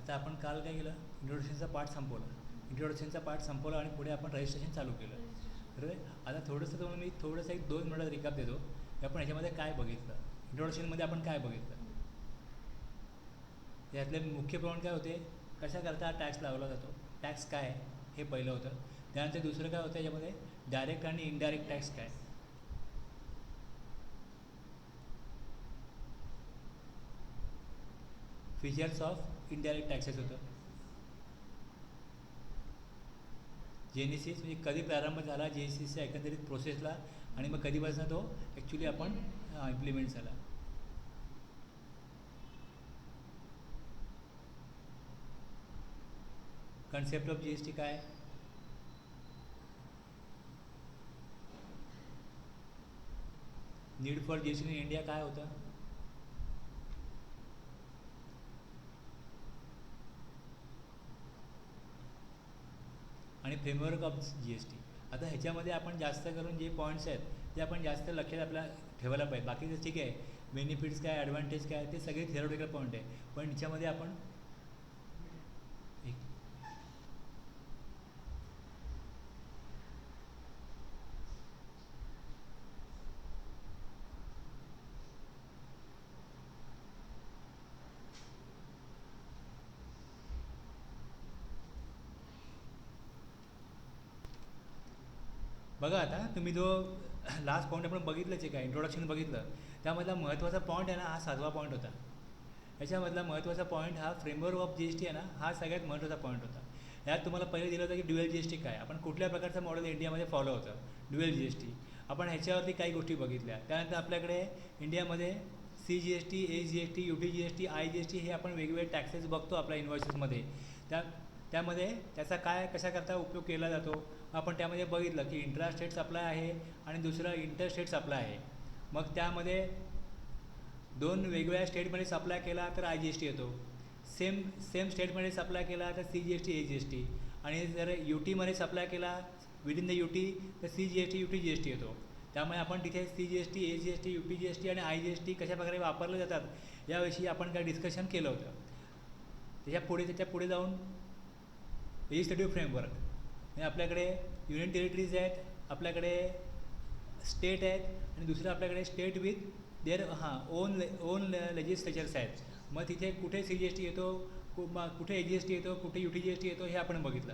आता आपण काल काय केलं, इंट्रोडक्शनचा पार्ट संपवला. इंट्रोडक्शनचा पार्ट संपवला आणि पुढे आपण रजिस्ट्रेशन चालू केलं. बरोबर. आता थोडंसं तुम्हाला मी थोडंसं एक 2 मिनिटात रिकॅप देतो की आपण ह्याच्यामध्ये काय बघितलं, इंट्रोडक्शनमध्ये आपण काय बघितलं. यातले मुख्य पॉईंट काय होते, कशाकरता हा टॅक्स लावला जातो, टॅक्स काय हे पहिलं होतं. त्यानंतर दुसरं काय होतं याच्यामध्ये, डायरेक्ट आणि इनडायरेक्ट टॅक्स काय, फीचर्स ऑफ इनडायरेक्ट टॅक्सेस होतं. जेनेसिस म्हणजे कधी प्रारंभ झाला जेनेसिसच्या एकंदरीत प्रोसेसला, आणि मग कधीपासून तो ॲक्च्युली आपण इम्प्लिमेंट झाला. कन्सेप्ट ऑफ GST काय, need for GST in India काय होतं, आणि फ्रेमवर्क ऑफ GST. आता ह्याच्यामध्ये आपण जास्त करून जे पॉईंट्स आहेत ते आपण जास्त लक्षात आपल्याला ठेवायला पाहिजे. बाकीचं ठीक आहे, बेनिफिट्स काय, ॲडव्हान्टेज काय, ते सगळे थिअरॉटिकल पॉईंट आहे. पण ह्याच्यामध्ये आपण बघा, आता तुम्ही जो लास्ट पॉईंट आपण बघितलंच आहे का, इंट्रोडक्शन बघितलं, त्यामधला महत्त्वाचा पॉईंट आहे ना, हा 7वा पॉईंट होता. याच्यामधला महत्त्वाचा पॉईंट हा फ्रेमवर्क ऑफ GST आहे ना, हा सगळ्यात महत्त्वाचा पॉईंट होता. यात तुम्हाला पहिले दिलं होतं की ड्युअल GST काय, आपण कुठल्या प्रकारचं मॉडेल इंडियामध्ये फॉलो होतं, ड्युअल GST. आपण ह्याच्यावरती काही गोष्टी बघितल्या. त्यानंतर आपल्याकडे इंडियामध्ये CGST, AGST, UTGST, IGST हे आपण वेगवेगळे टॅक्सेस बघतो आपल्या इन्व्हॉइसेसमध्ये. त्यामध्ये त्याचा काय कशाकरता उपयोग केला जातो आपण त्यामध्ये बघितलं की इंट्रा स्टेट सप्लाय आहे आणि दुसरं इंटर स्टेट सप्लाय आहे. मग त्यामध्ये 2 वेगवेगळ्या स्टेटमध्ये सप्लाय केला तर IGST येतो, सेम स्टेटमध्ये सप्लाय केला तर CGST, AGST, आणि जर UTमध्ये सप्लाय केला विदिन द UT तर CGST, UTGST येतो. त्यामुळे आपण तिथे CGST, AGST, UTGST आणि IGST कशाप्रकारे वापरले जातात याविषयी आपण काय डिस्कशन केलं होतं. त्याच्या पुढे जाऊन लेजिस्लेटिव्ह फ्रेमवर्क, म्हणजे आपल्याकडे युनियन टेरिटरीज आहेत, आपल्याकडे स्टेट आहेत, आणि दुसरं आपल्याकडे state with their own legislatures आहेत. मग तिथे कुठे CGST येतो, कुठे AGST येतो, कुठे UTGST येतो हे आपण बघितलं.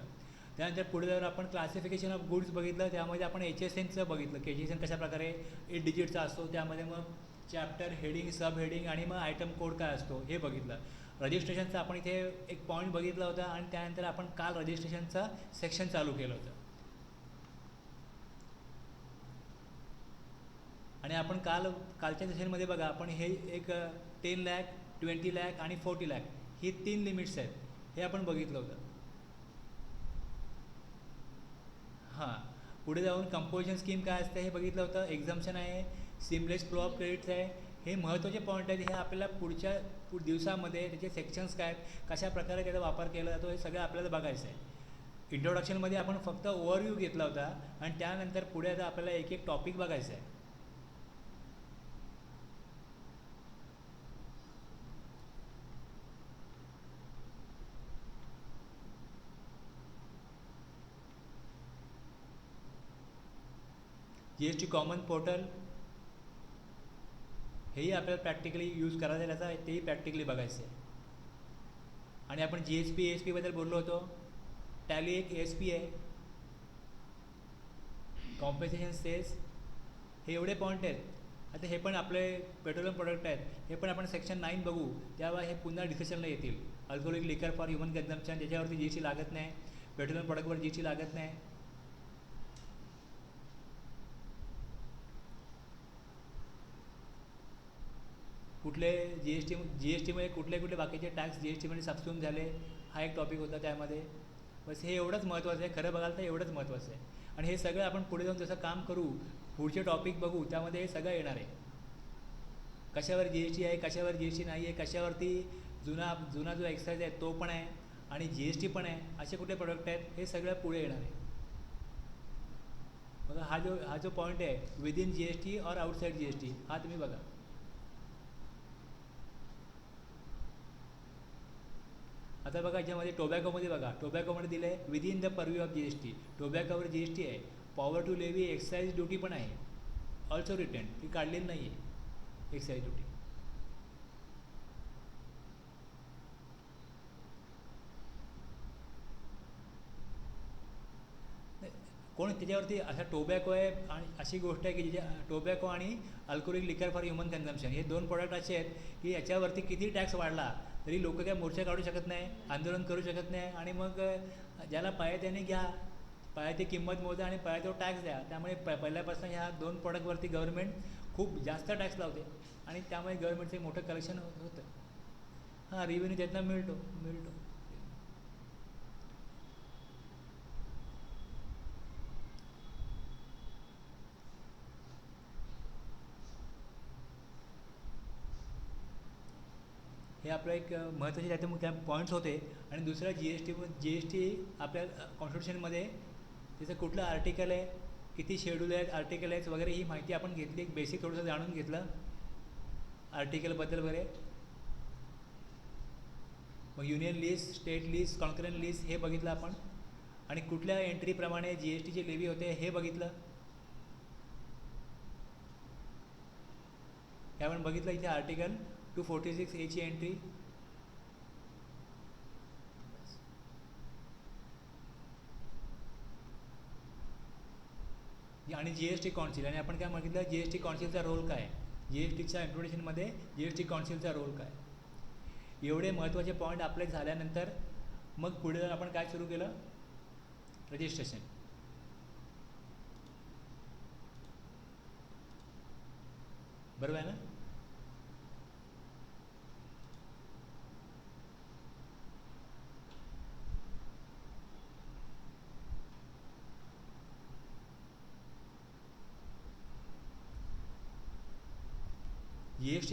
त्यानंतर पुढे जाऊन आपण क्लासिफिकेशन ऑफ गुड्स बघितलं. त्यामध्ये आपण HSNचं बघितलं की HSN कशाप्रकारे 8 डिजिटचा असतो. त्यामध्ये मग चॅप्टर, हेडिंग, सब हेडिंग आणि मग आयटम कोड काय असतो हे बघितलं. रजिस्ट्रेशनचा आपण इथे एक पॉईंट बघितला होता, आणि त्यानंतर आपण काल रजिस्ट्रेशनचा सेक्शन चालू केलं होतं. आणि आपण कालच्या सेशनमध्ये बघा, आपण हे एक 10 लाख, 20 लाख आणि 40 लाख ही 3 लिमिट्स आहेत हे आपण बघितलं होतं. हां, पुढे जाऊन कंपोजिशन स्कीम काय असते हे बघितलं होतं. एक्झम्पशन आहे, सिमलेस फ्लो ऑफ क्रेडिट्स आहे. हे महत्त्वाचे पॉईंट आहेत. हे आपल्याला पुढच्या दिवसामध्ये त्याचे सेक्शन्स काय आहेत, कशा प्रकारे त्याचा वापर केला जातो हे सगळं आपल्याला बघायचं आहे. इंट्रोडक्शनमध्ये आपण फक्त ओव्हरव्ह्यू घेतला होता, आणि त्यानंतर पुढे आता आपल्याला एक एक टॉपिक बघायचं आहे. GST कॉमन पोर्टल हेही आपल्याला प्रॅक्टिकली यूज करायचं आहे, त्याचा तेही प्रॅक्टिकली बघायचं आहे. आणि आपण GSP ASP बद्दल बोललो होतो. टॅली एक ASP आहे, कॉम्पेन्सेशन सेस, हे एवढे पॉईंट आहेत. आता हे पण आपले पेट्रोलियम प्रोडक्ट आहेत, हे पण आपण सेक्शन 9 बघू, त्यावेळी हे पुन्हा डिस्कशनला येतील. Alcoholic liquor for human consumption, ज्याच्यावरती GST लागत नाही, पेट्रोलियम प्रोडक्टवर GST लागत नाही. कुठले GSTमध्ये कुठले बाकीचे टॅक्स GSTमध्ये सबस्यूम झाले, हा एक टॉपिक होता त्यामध्ये. बस हे एवढंच महत्त्वाचं आहे, खरं बघाल तर एवढंच महत्त्वाचं आहे. आणि हे सगळं आपण पुढे जाऊन जसं काम करू, पुढचे टॉपिक बघू, त्यामध्ये हे सगळं येणार आहे. कशावर GST आहे, कशावर GST नाही आहे, कशावरती जुना जो एक्साईज आहे तो पण आहे, आणि GST पण आहे, असे कुठले प्रोडक्ट आहेत हे सगळं पुढे येणार आहे. बघा, हा जो पॉईंट आहे विदिन GST और आउटसाईड GST, हा तुम्ही बघा. आता बघा याच्यामध्ये टोबॅकोमध्ये बघा, टोबॅकोमध्ये दिलं आहे within the purview of G S T. टोबॅकोवर जी एस टी आहे. Power to levy excise duty पण आहे, ऑल्सो रिटर्न, ती काढलेली नाही आहे एक्साईज ड्युटी. कोण त्याच्यावरती असा टोबॅको आहे आणि अशी गोष्ट आहे की जिथे टोबॅको आणि alcoholic liquor for human consumption हे दोन प्रोडक्ट असे आहेत की याच्यावरती किती टॅक्स वाढला तरी लोक काय मोर्चा काढू शकत नाही, आंदोलन करू शकत नाही. आणि मग ज्याला पाहिजे त्याने घ्या, पाहिजे ती किंमत मोजा आणि पाहिजे तो टॅक्स द्या. त्यामुळे पहिल्यापासून ह्या दोन प्रोडक्टवरती गव्हर्नमेंट खूप जास्त टॅक्स लावते आणि त्यामुळे गव्हर्नमेंटचं मोठं कलेक्शन होतं. हां, रिव्हेन्यू त्यातनं मिळतो. हे आपलं एक महत्त्वाचे त्याच्यामुळे त्या पॉईंट्स होते. आणि दुसरा जी एस टी आपल्या कॉन्स्टिट्यूशनमध्ये त्याचं कुठलं आर्टिकल आहे, किती शेड्यूल आहेत, आर्टिकल आहेत वगैरे ही माहिती आपण घेतली, एक बेसिक थोडंसं जाणून घेतलं आर्टिकलबद्दल वगैरे. मग union list, state list, concurrent list हे बघितलं आपण. आणि कुठल्या एंट्रीप्रमाणे जी एस टीचे लेवी होते हे बघितलं. हे आपण बघितलं इथे आर्टिकल 246 एची एंट्री. आणि जी एस टी कौन्सिल, आणि आपण काय बघितलं जी एस टी कौन्सिलचा रोल काय, जी एस टीच्या इम्प्लिमेंटेशनमध्ये जी एस टी कौन्सिलचा रोल काय. एवढे महत्त्वाचे पॉईंट आपले झाल्यानंतर मग पुढे आपण काय सुरू केलं, रजिस्ट्रेशन. बरोबर आहे ना. जी एस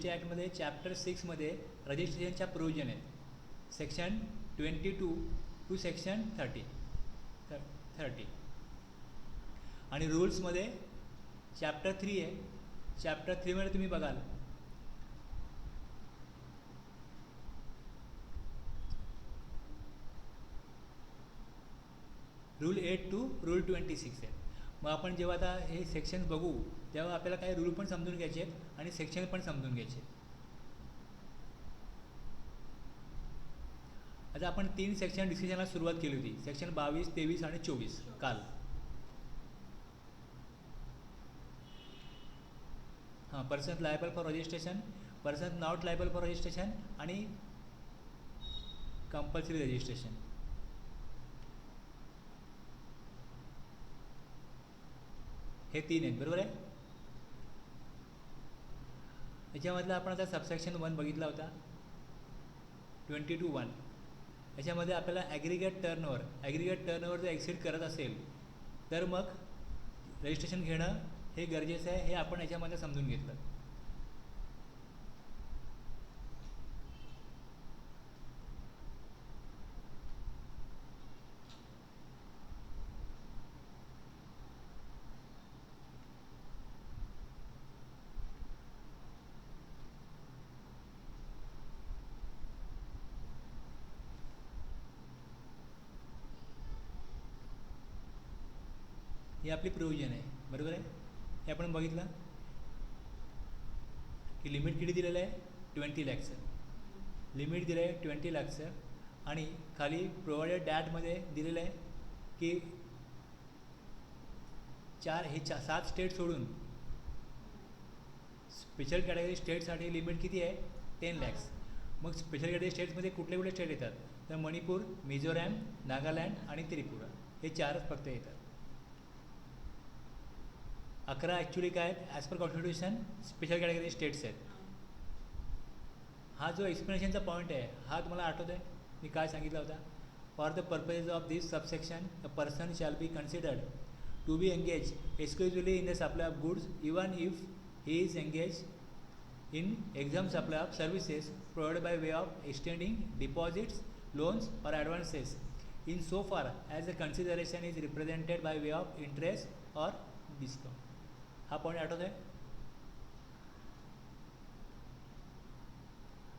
टी ॲक्टमध्ये चॅप्टर 6मध्ये रजिस्ट्रेशनच्या प्रोव्हिजन आहेत, सेक्शन 22 टू सेक्शन 30. आणि रूल्समध्ये चॅप्टर 3 आहे. चॅप्टर 3मध्ये तुम्ही बघाल रूल 8 टू रूल 26 आहे. मग आपण जेव्हा आता हे सेक्शन बघू तेव्हा आपल्याला काही रूल पण समजून घ्यायचे आहेत आणि सेक्शन पण समजून घ्यायचे आहेत. आता आपण 3 सेक्शन डिस्कशनला सुरुवात केली होती, सेक्शन 22, 23 आणि 24 काल. हां, person liable for registration, person not liable for registration आणि कंपल्सरी रजिस्ट्रेशन. हे 3 आहेत, बरोबर आहे. याच्यामधलं आपण आता सबसेक्शन 1 बघितला होता 22(1). याच्यामध्ये आपल्याला ॲग्रिगेट टर्नओव्हर जर एक्सिड करत असेल तर मग रजिस्ट्रेशन घेणं हे गरजेचं आहे, हे आपण याच्यामध्ये समजून घेतलं. ही आपली प्रोव्हिजन आहे, बरोबर आहे. हे आपण बघितलं की लिमिट किती दिलेलं आहे, 20 लाखचं लिमिट दिलं आहे, 20 लाखचं. आणि खाली प्रोव्हाइडेड डॅटमध्ये दिलेलं आहे की 7 स्टेट सोडून स्पेशल कॅटेगरी स्टेटसाठी लिमिट किती आहे, 10 लॅक्स. मग स्पेशल कॅटेगरी स्टेट्समध्ये कुठले कुठले स्टेट येतात तर मणिपूर, मिझोरॅम, नागालँड आणि त्रिपुरा हे 4च फक्त येतात. 11 ॲक्च्युली काय आहेत, as per constitution special category states आहेत. हा जो एक्सप्लेनेशनचा पॉईंट आहे हा तुम्हाला आठवत आहे मी काय सांगितला होता. For the purposes of this subsection the person shall be considered to be engage exclusively in the supply of goods even if he is engage in exempt supply of services provided by way of extending deposits, loans or advances in so far as the consideration is represented by way of interest or discount. हा point आठवत आहे.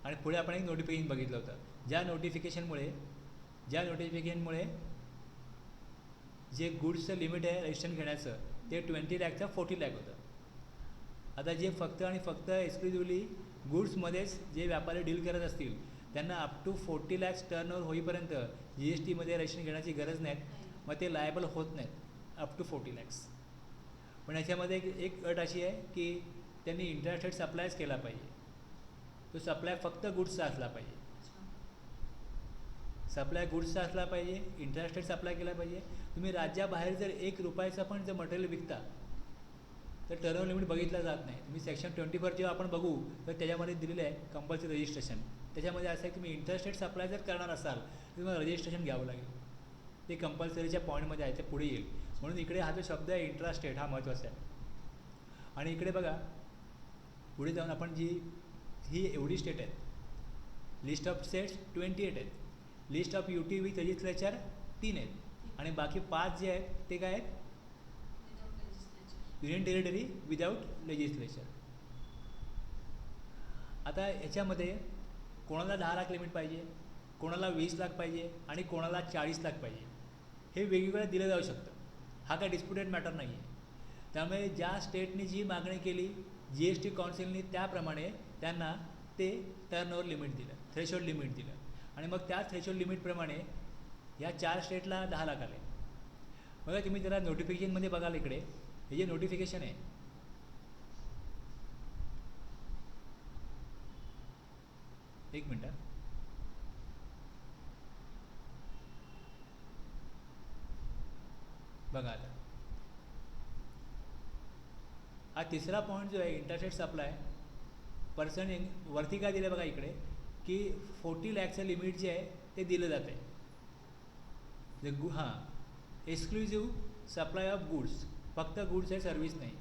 आणि पुढे आपण एक notification बघितलं होतं, ज्या नोटिफिकेशनमुळे जे गुड्सचं लिमिट आहे रजिस्ट्रेशन घेण्याचं ते 20 लाखचं 40 लाख होतं. आता जे फक्त आणि फक्त एक्सक्लुझिव्हली गुड्समध्येच जे व्यापारी डील करत असतील त्यांना अप टू 40 लाख टर्नओव्हर होईपर्यंत GSTमध्ये रजिस्ट्रेशन घेण्याची गरज नाही, मग ते लायबल होत नाहीत अप टू 40 लॅक्स. पण याच्यामध्ये एक अट अशी आहे की त्यांनी इंटरस्टेट सप्लायच केला पाहिजे. तो सप्लाय फक्त गुड्सचा असला पाहिजे, सप्लाय गुड्सचा असला पाहिजे, इंटरस्टेट सप्लाय केला पाहिजे. तुम्ही राज्याबाहेर जर 1 रुपयाचं पण जर मटेरियल विकता तर टर्नओव्हर लिमिट बघितला जात नाही. तुम्ही सेक्शन 24 जेव्हा आपण बघू तर त्याच्यामध्ये दिलेलं आहे कंपल्सरी रजिस्ट्रेशन. त्याच्यामध्ये असं आहे की तुम्ही इंटरस्टेट सप्लाय जर करणार असाल तर तुम्हाला रजिस्ट्रेशन घ्यावं लागेल. ते कंपल्सरीच्या पॉईंटमध्ये आहे, ते पुढे येईल. म्हणून इकडे हा जो शब्द आहे इंट्रास्टेट हा महत्त्वाचा आहे. आणि इकडे बघा पुढे जाऊन आपण ही एवढी स्टेट आहेत, लिस्ट ऑफ स्टेट्स 28 आहेत, list of UT with legislature 3 आहेत आणि बाकी 5 जे आहेत ते काय आहेत, युनियन टेरिटरी विदाऊट लेजिस्लेचर. आता याच्यामध्ये कोणाला 10 लाख लिमिट पाहिजे, कोणाला 20 लाख पाहिजे आणि कोणाला 40 लाख पाहिजे, हे वेगवेगळं दिलं जाऊ शकतं. हा काय डिस्प्युटेड मॅटर नाही आहे. त्यामुळे ज्या स्टेटने जी मागणी केली GST काउन्सिलने त्याप्रमाणे त्यांना ते टर्नओव्हर लिमिट दिलं, थ्रेशोल्ड लिमिट दिलं आणि मग त्या थ्रेशोल्ड लिमिटप्रमाणे ह्या 4 स्टेटला 10 लाख आले. बघा तुम्ही जरा नोटिफिकेशनमध्ये बघाल इकडे हे जे नोटिफिकेशन आहे एक मिनटं बघा. आता हा तिसरा पॉईंट जो आहे इंटरस्टेट सप्लाय पर्सन वरती काय दिलं बघा इकडे की 40 लाखचं लिमिट जे आहे ते दिलं जातं आहे. हां एक्सक्लुझिव्ह सप्लाय ऑफ गुड्स, फक्त गुड्स आहे, सर्व्हिस नाही.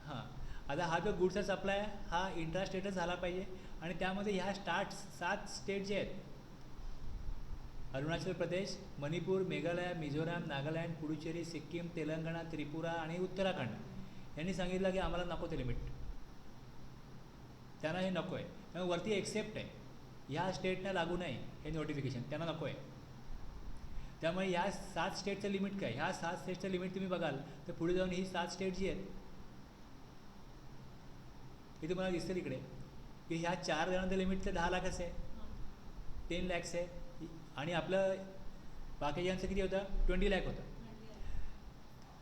हां आता हा जो गुड्सचा सप्लाय हा इंट्रास्टेटच झाला पाहिजे आणि त्यामध्ये ह्या 7 स्टेट जे आहेत अरुणाचल प्रदेश, मणिपूर, मेघालय, मिझोराम, नागालँड, पुडुचेरी, सिक्कीम, तेलंगणा, त्रिपुरा आणि उत्तराखंड यांनी सांगितलं की आम्हाला नको ते लिमिट, त्यांना हे नको आहे. त्यामुळे वरती एक्सेप्ट आहे, ह्या स्टेटना लागू नाही हे नोटिफिकेशन, त्यांना नको आहे. त्यामुळे ह्या 7 स्टेटचं लिमिट काय, ह्या 7 स्टेटचं लिमिट तुम्ही बघाल तर पुढे जाऊन ही 7 स्टेट जी आहेत हे तुम्हाला दिसतील इकडे की ह्या 4 जणांचं लिमिट तर 10 लाखच आहे, 10 लॅक्स आहे आणि आपलं बाकीच्यांचं किती होतं 20 लाख होतं,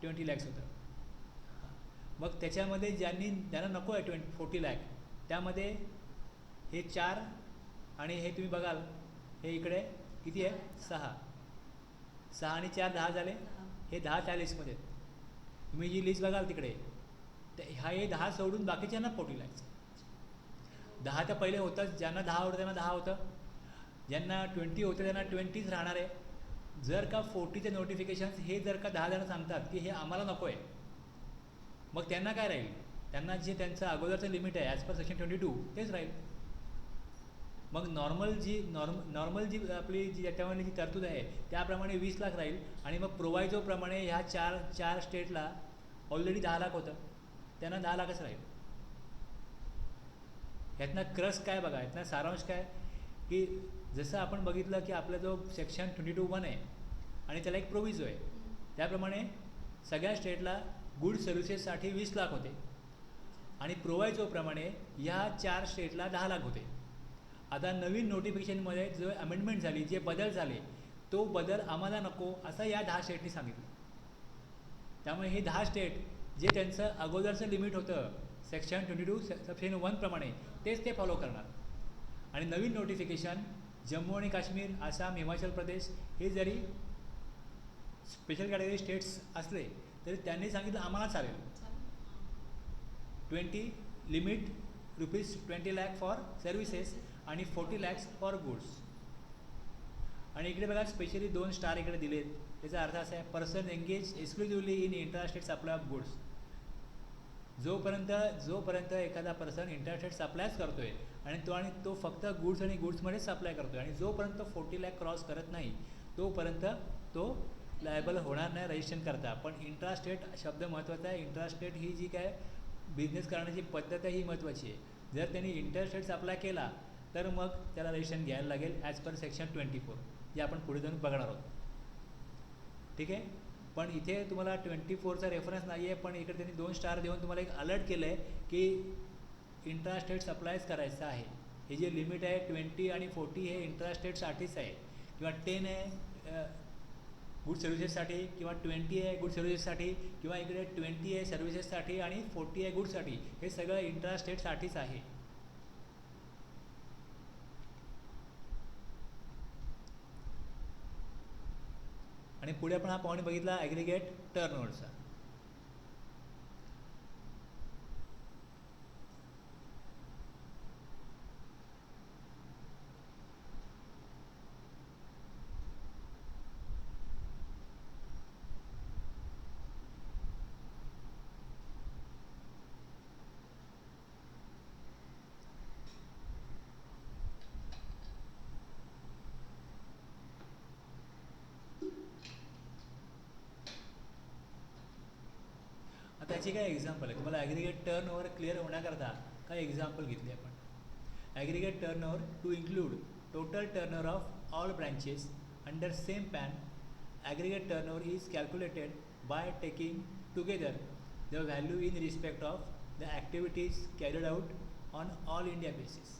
20 लॅक्स होतं. मग त्याच्यामध्ये ज्यांना नको आहे 40 लाख त्यामध्ये हे 4 आणि हे तुम्ही बघाल हे इकडे किती आहे 6 आणि 4 10 झाले, हे 10 त्या लिस्टमध्ये आहेत. तुम्ही जी लिस्ट बघाल तिकडे हे 10 सोडून बाकीच्यांना 40 लाख. 10 तर पहिले होतंच, ज्यांना 10 होतं त्यांना 10 होतं, ज्यांना 20 होतं त्यांना 20च राहणार आहे. जर का 40चे नोटिफिकेशन्स हे जर का 10 जण सांगतात की हे आम्हाला नको आहे मग त्यांना काय राहील, त्यांना जे त्यांचं अगोदरचं लिमिट आहे ॲज पर सेक्शन 22 तेच राहील. मग नॉर्मल जी आपली जी त्याच्यामध्ये जी तरतूद आहे त्याप्रमाणे 20 लाख राहील आणि मग प्रोवायझोप्रमाणे ह्या 4 स्टेटला ऑलरेडी 10 लाख होतं त्यांना 10 लाखच राहील. ह्यातनं क्रस काय बघा, ह्यातनं सारांश काय की जसं आपण बघितलं की आपला जो सेक्शन 22(1) आहे आणि त्याला एक प्रोव्हिजो आहे त्याप्रमाणे सगळ्या स्टेटला गुड सर्व्हिसेससाठी 20 लाख होते आणि प्रोव्हायझोप्रमाणे ह्या 4 स्टेटला 10 लाख होते. आता नवीन नोटिफिकेशनमध्ये जो अमेंडमेंट झाली, जे बदल झाले तो बदल आम्हाला नको असं या 10 स्टेटनी सांगितलं. त्यामुळे हे 10 स्टेट जे त्यांचं अगोदरचं लिमिट होतं सेक्शन 22 सेक्शन 1 प्रमाणे तेच ते फॉलो करणार. आणि नवीन नोटिफिकेशन जम्मू आणि काश्मीर, आसाम, हिमाचल प्रदेश हे जरी स्पेशल कॅटेगरी स्टेट्स असले तरी त्यांनी सांगितलं आम्हाला चालेल 20 लिमिट ₹20 लाख फॉर सर्व्हिसेस आणि 40 लॅक्स फॉर गुड्स. आणि इकडे बघा स्पेशली 2 स्टार इकडे दिलेत. त्याचा अर्थ असा आहे person engage exclusively in interstate supply of goods. जोपर्यंत एखादा पर्सन इंटरस्टेट सप्लायच करतो आहे आणि तो फक्त गुड्स आणि गुड्समध्येच सप्लाय करतो आहे आणि जोपर्यंत 40 लाख क्रॉस करत नाही तोपर्यंत तो लायबल होणार नाही रजिस्ट्रेशन करता. पण इंट्रास्टेट शब्द महत्त्वाचा आहे. इंट्रास्टेट ही जी काय बिझनेस करण्याची पद्धत आहे ही महत्त्वाची आहे. जर त्यांनी इंटरस्टेट सप्लाय केला तर मग त्याला रजिस्ट्रेशन घ्यायला लागेल ॲज पर सेक्शन 24, जे आपण पुढे जाऊन बघणार आहोत. ठीक आहे. पण इथे तुम्हाला 24चा रेफरन्स नाही आहे, पण इकडे त्यांनी 2 स्टार देऊन तुम्हाला एक अलर्ट केलं आहे की इंट्रास्टेट सप्लायच करायचं आहे. हे जे लिमिट आहे 20 आणि 40 हे इंट्रास्टेटसाठीच आहे, किंवा 10 आहे गुड सर्व्हिसेससाठी, किंवा 20 आहे गुड सर्व्हिसेससाठी, किंवा इकडे 20 आहे सर्व्हिसेससाठी आणि 40 आहे गुडसाठी. हे सगळं इंट्रास्टेटसाठीच आहे. आणि पुढे आपण हा पॉईंट बघितला ॲग्रिगेट टर्नओव्हरचा. आता याची काय एक्झाम्पल आहे, तुम्हाला ॲग्रिगेट टर्नओव्हर क्लिअर होण्याकरता काय एक्झाम्पल घेतले आपण. Aggregate turnover to include total turnover of all branches under same PAN. Aggregate turnover is calculated by taking together the value in respect of the activities carried out on all India basis.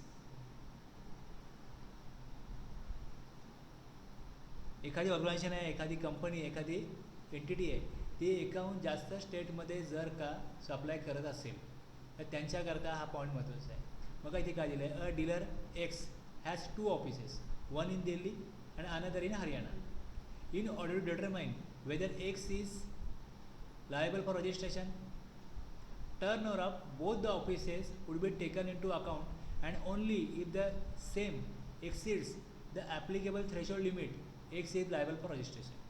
एखादी organisation आहे, एखादी company, एखादी entity आहे, ती एकाहून जास्त स्टेटमध्ये जर का सप्लाय करत असेल तर त्यांच्याकरता हा पॉईंट महत्त्वाचा आहे. मग इथे काय दिलं आहे, a dealer X has 2 offices, one in Delhi and another in Haryana. In order to determine whether X is liable for registration, turnover of both the offices would be taken into account and only if the same exceeds the applicable threshold limit, X is liable for registration.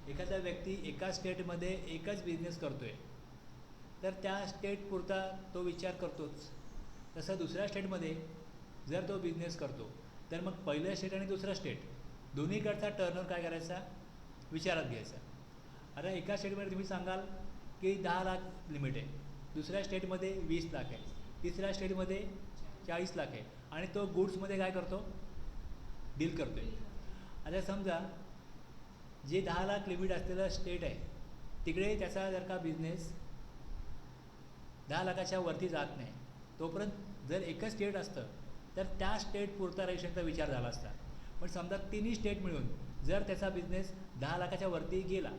एखादा व्यक्ती एका स्टेटमध्ये एकच business करतोय तर त्या state पुरता तो विचार करतोच. तसं दुसऱ्या स्टेटमध्ये जर तो बिझनेस करतो तर मग पहिलं स्टेट आणि दुसरं स्टेट दोन्हीकडचा टर्नओव्हर काय करायचा विचारात घ्यायचा. आता एका स्टेटमध्ये तुम्ही सांगाल की 10 लाख लिमिट आहे, दुसऱ्या स्टेटमध्ये 20 लाख आहे, तिसऱ्या स्टेटमध्ये 40 लाख आहे, आणि तो गुड्समध्ये काय करतो डील करतो आहे. आता समजा जे 10 लाख लिमिट असलेलं स्टेट आहे तिकडे त्याचा जर का बिझनेस 10 लाखाच्या वरती जात नाही, तोपर्यंत जर एकच स्टेट असतं तर त्या स्टेट पुरता रजिस्ट्रेशनचा विचार झाला असता. पण समजा तिन्ही स्टेट मिळून जर त्याचा बिझनेस 10 लाखाच्या वरती गेला,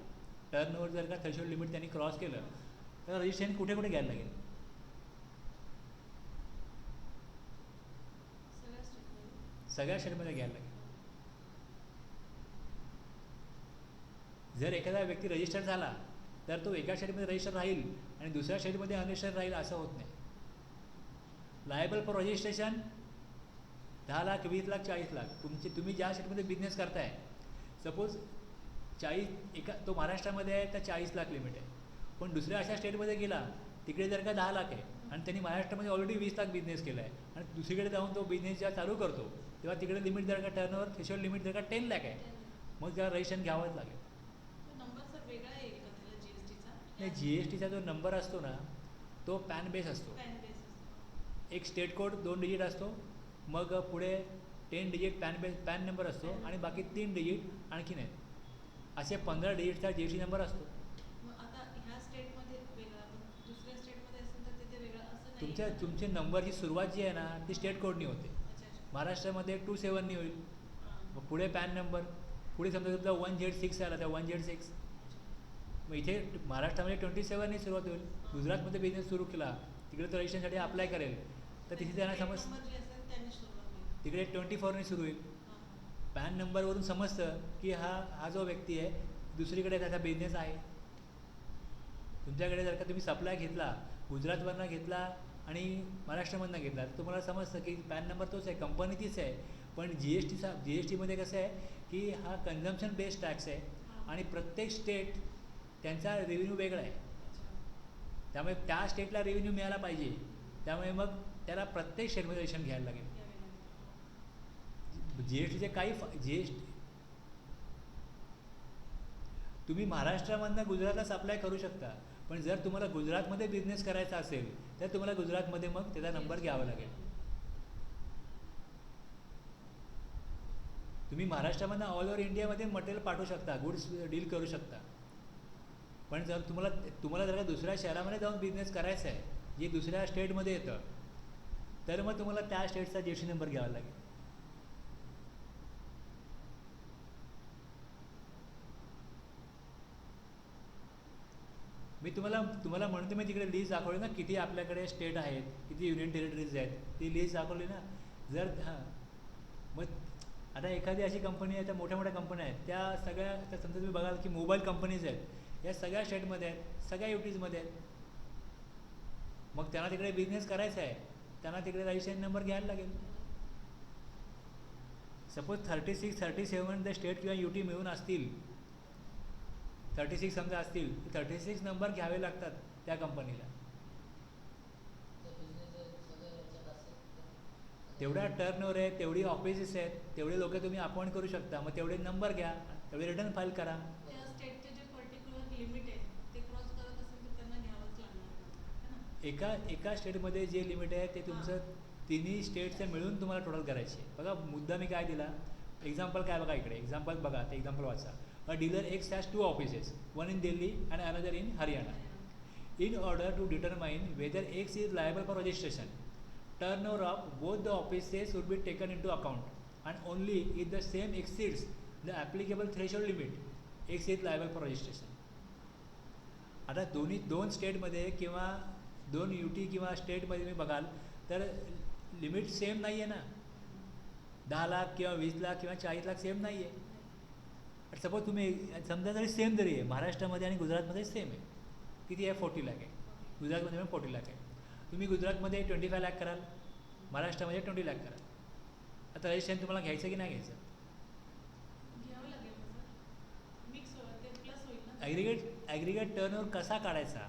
टर्नओव्हर जर का थ्रेशोल्ड लिमिट त्यांनी क्रॉस केलं, तर रजिस्ट्रेशन कुठे कुठे घ्यायला लागेल, सगळ्या स्टेटमध्ये घ्यायला लागेल. जर एखादा व्यक्ती रजिस्टर झाला तर तो एका स्टेटमध्ये रजिस्टर राहील आणि दुसऱ्या स्टेटमध्ये अनरजिस्टर राहील असं होत नाही. Liable for registration 10 lakh, 20 lakh, 40 lakh, तुम्ही ज्या स्टेटमध्ये बिझनेस करताय, सपोज 40 तो महाराष्ट्रामध्ये आहे तर 40 लाख लिमिट आहे, पण दुसऱ्या अशा स्टेटमध्ये गेला तिकडे जर का 10 लाख आहे आणि त्यांनी महाराष्ट्रामध्ये ऑलरेडी 20 लाख बिझनेस केला आहे आणि दुसरीकडे जाऊन तो बिझनेस जेव्हा चालू करतो तेव्हा तिकडे लिमिट जर का टर्नओव्हर थ्रेशोल्ड लिमिट जर का 10 लाख आहे, मग त्याला रजिस्ट्रेशन घ्यावंच लागेल. नाही, GSTचा जो नंबर असतो ना तो पॅन बेस असतो. एक स्टेट कोड 2 डिजिट असतो, मग पुढे 10 डिजिट पॅन नंबर असतो आणि बाकी 3 डिजिट आणखीन आहेत. असे 15 डिजिटचा GST नंबर असतो. तुमचे नंबरची सुरुवात जी आहे ना ती स्टेट कोडनी होते. महाराष्ट्रामध्ये 27नी होईल, मग पुढे पॅन नंबर, पुढे समजा तुमचा 1Z6 आला तर 1Z6. मग इथे महाराष्ट्रामध्ये 27नी सुरुवात होईल. गुजरातमध्ये बिझनेस सुरू केला, तिकडे तो रजिस्ट्रेशनसाठी अप्लाय करेल तर तिथे त्यांना समज तिकडे 24नी सुरू होईल. पॅन नंबरवरून समजतं की हा जो व्यक्ती आहे दुसरीकडे त्याचा बिझनेस आहे. तुमच्याकडे जर का तुम्ही सप्लाय घेतला, गुजरातवरनं घेतला आणि महाराष्ट्रामधनं घेतला, तर तुम्हाला समजतं की पॅन नंबर तोच आहे, कंपनी तीच आहे, पण GSTमध्ये कसं आहे की हा कन्झम्पशन बेस्ड टॅक्स आहे आणि प्रत्येक स्टेट त्यांचा रेव्हेन्यू वेगळा आहे. त्यामुळे त्या स्टेटला रेव्हेन्यू मिळाला पाहिजे, त्यामुळे मग त्याला प्रत्येक स्टेटमध्ये रजिस्ट्रेशन घ्यायला लागेल. GSTचे काही तुम्ही महाराष्ट्रामधनं गुजरातला सप्लाय करू शकता, पण जर तुम्हाला गुजरातमध्ये बिझनेस करायचा असेल तर तुम्हाला गुजरातमध्ये मग त्याचा नंबर घ्यावा लागेल. तुम्ही महाराष्ट्रामधनं ऑल ओव्हर इंडियामध्ये मटेरियल पाठवू शकता, गुड्स डील करू शकता. पण जर तुम्हाला तुम्हाला जर का दुसऱ्या शहरामध्ये जाऊन बिझनेस करायचा आहे जे दुसऱ्या स्टेटमध्ये येतं, तर मग तुम्हाला त्या स्टेटचा GST नंबर घ्यावा लागेल. मी तुम्हाला तुम्हाला म्हणतो, मी तिकडे लिस्ट दाखवली ना किती आपल्याकडे स्टेट आहेत, किती युनियन टेरिटरीज आहेत, ती लिस्ट दाखवली ना. जर हां, मग आता एखादी अशी कंपनी आहे, त्या मोठ्या मोठ्या कंपन्या आहेत, त्या सगळ्या त्या समजा तुम्ही बघाल की मोबाईल कंपनीज आहेत, या सगळ्या स्टेटमध्ये आहेत, सगळ्या युटीजमध्ये आहेत. मग त्यांना तिकडे बिझनेस करायचा आहे, त्यांना तिकडे रजिस्ट्रेशन नंबर घ्यायला लागेल. सपोज 36, 37 ते स्टेट किंवा युटी मिळून असतील, 36 समजा असतील, 36 नंबर घ्यावे लागतात त्या कंपनीला. तेवढा टर्नओव्हर आहे, तेवढी ऑफिसेस आहेत, तेवढे लोक तुम्ही अपॉइंट करू शकता, मग तेवढे नंबर घ्या, तेवढे रिटर्न फाईल करा. एका स्टेटमध्ये जे लिमिट आहे ते तुमचं तिन्ही स्टेटचं मिळून तुम्हाला टोटल करायचे. बघा मुद्दा मी काय दिला, एक्झाम्पल काय बघा इकडे, एक्झाम्पल बघा, ते एक्झाम्पल वाचा. अ dealer X has 2 offices, one in Delhi and another in Haryana. In order to determine whether X is liable for registration, turnover of both the offices should be taken into account, and only if the same exceeds the applicable threshold limit, X is liable for registration. आता दोन स्टेटमध्ये किंवा 2 UT किंवा स्टेटमध्ये मी बघाल तर limit same नाही आहे ना. 10 लाख किंवा 20 लाख किंवा 40 लाख सेम नाही आहे. सपोज तुम्ही समजा जरी सेम जरी आहे, महाराष्ट्रामध्ये आणि गुजरातमध्ये सेम आहे, किती आहे 40 लाख आहे, गुजरातमध्ये पण 40 लाख आहे. तुम्ही गुजरातमध्ये 25 लाख कराल, महाराष्ट्रामध्ये 20 लाख कराल. आता रजिस्ट्रेशन तुम्हाला घ्यायचं की नाही घ्यायचं? ॲग्रिगेट टर्नओव्हर कसा काढायचा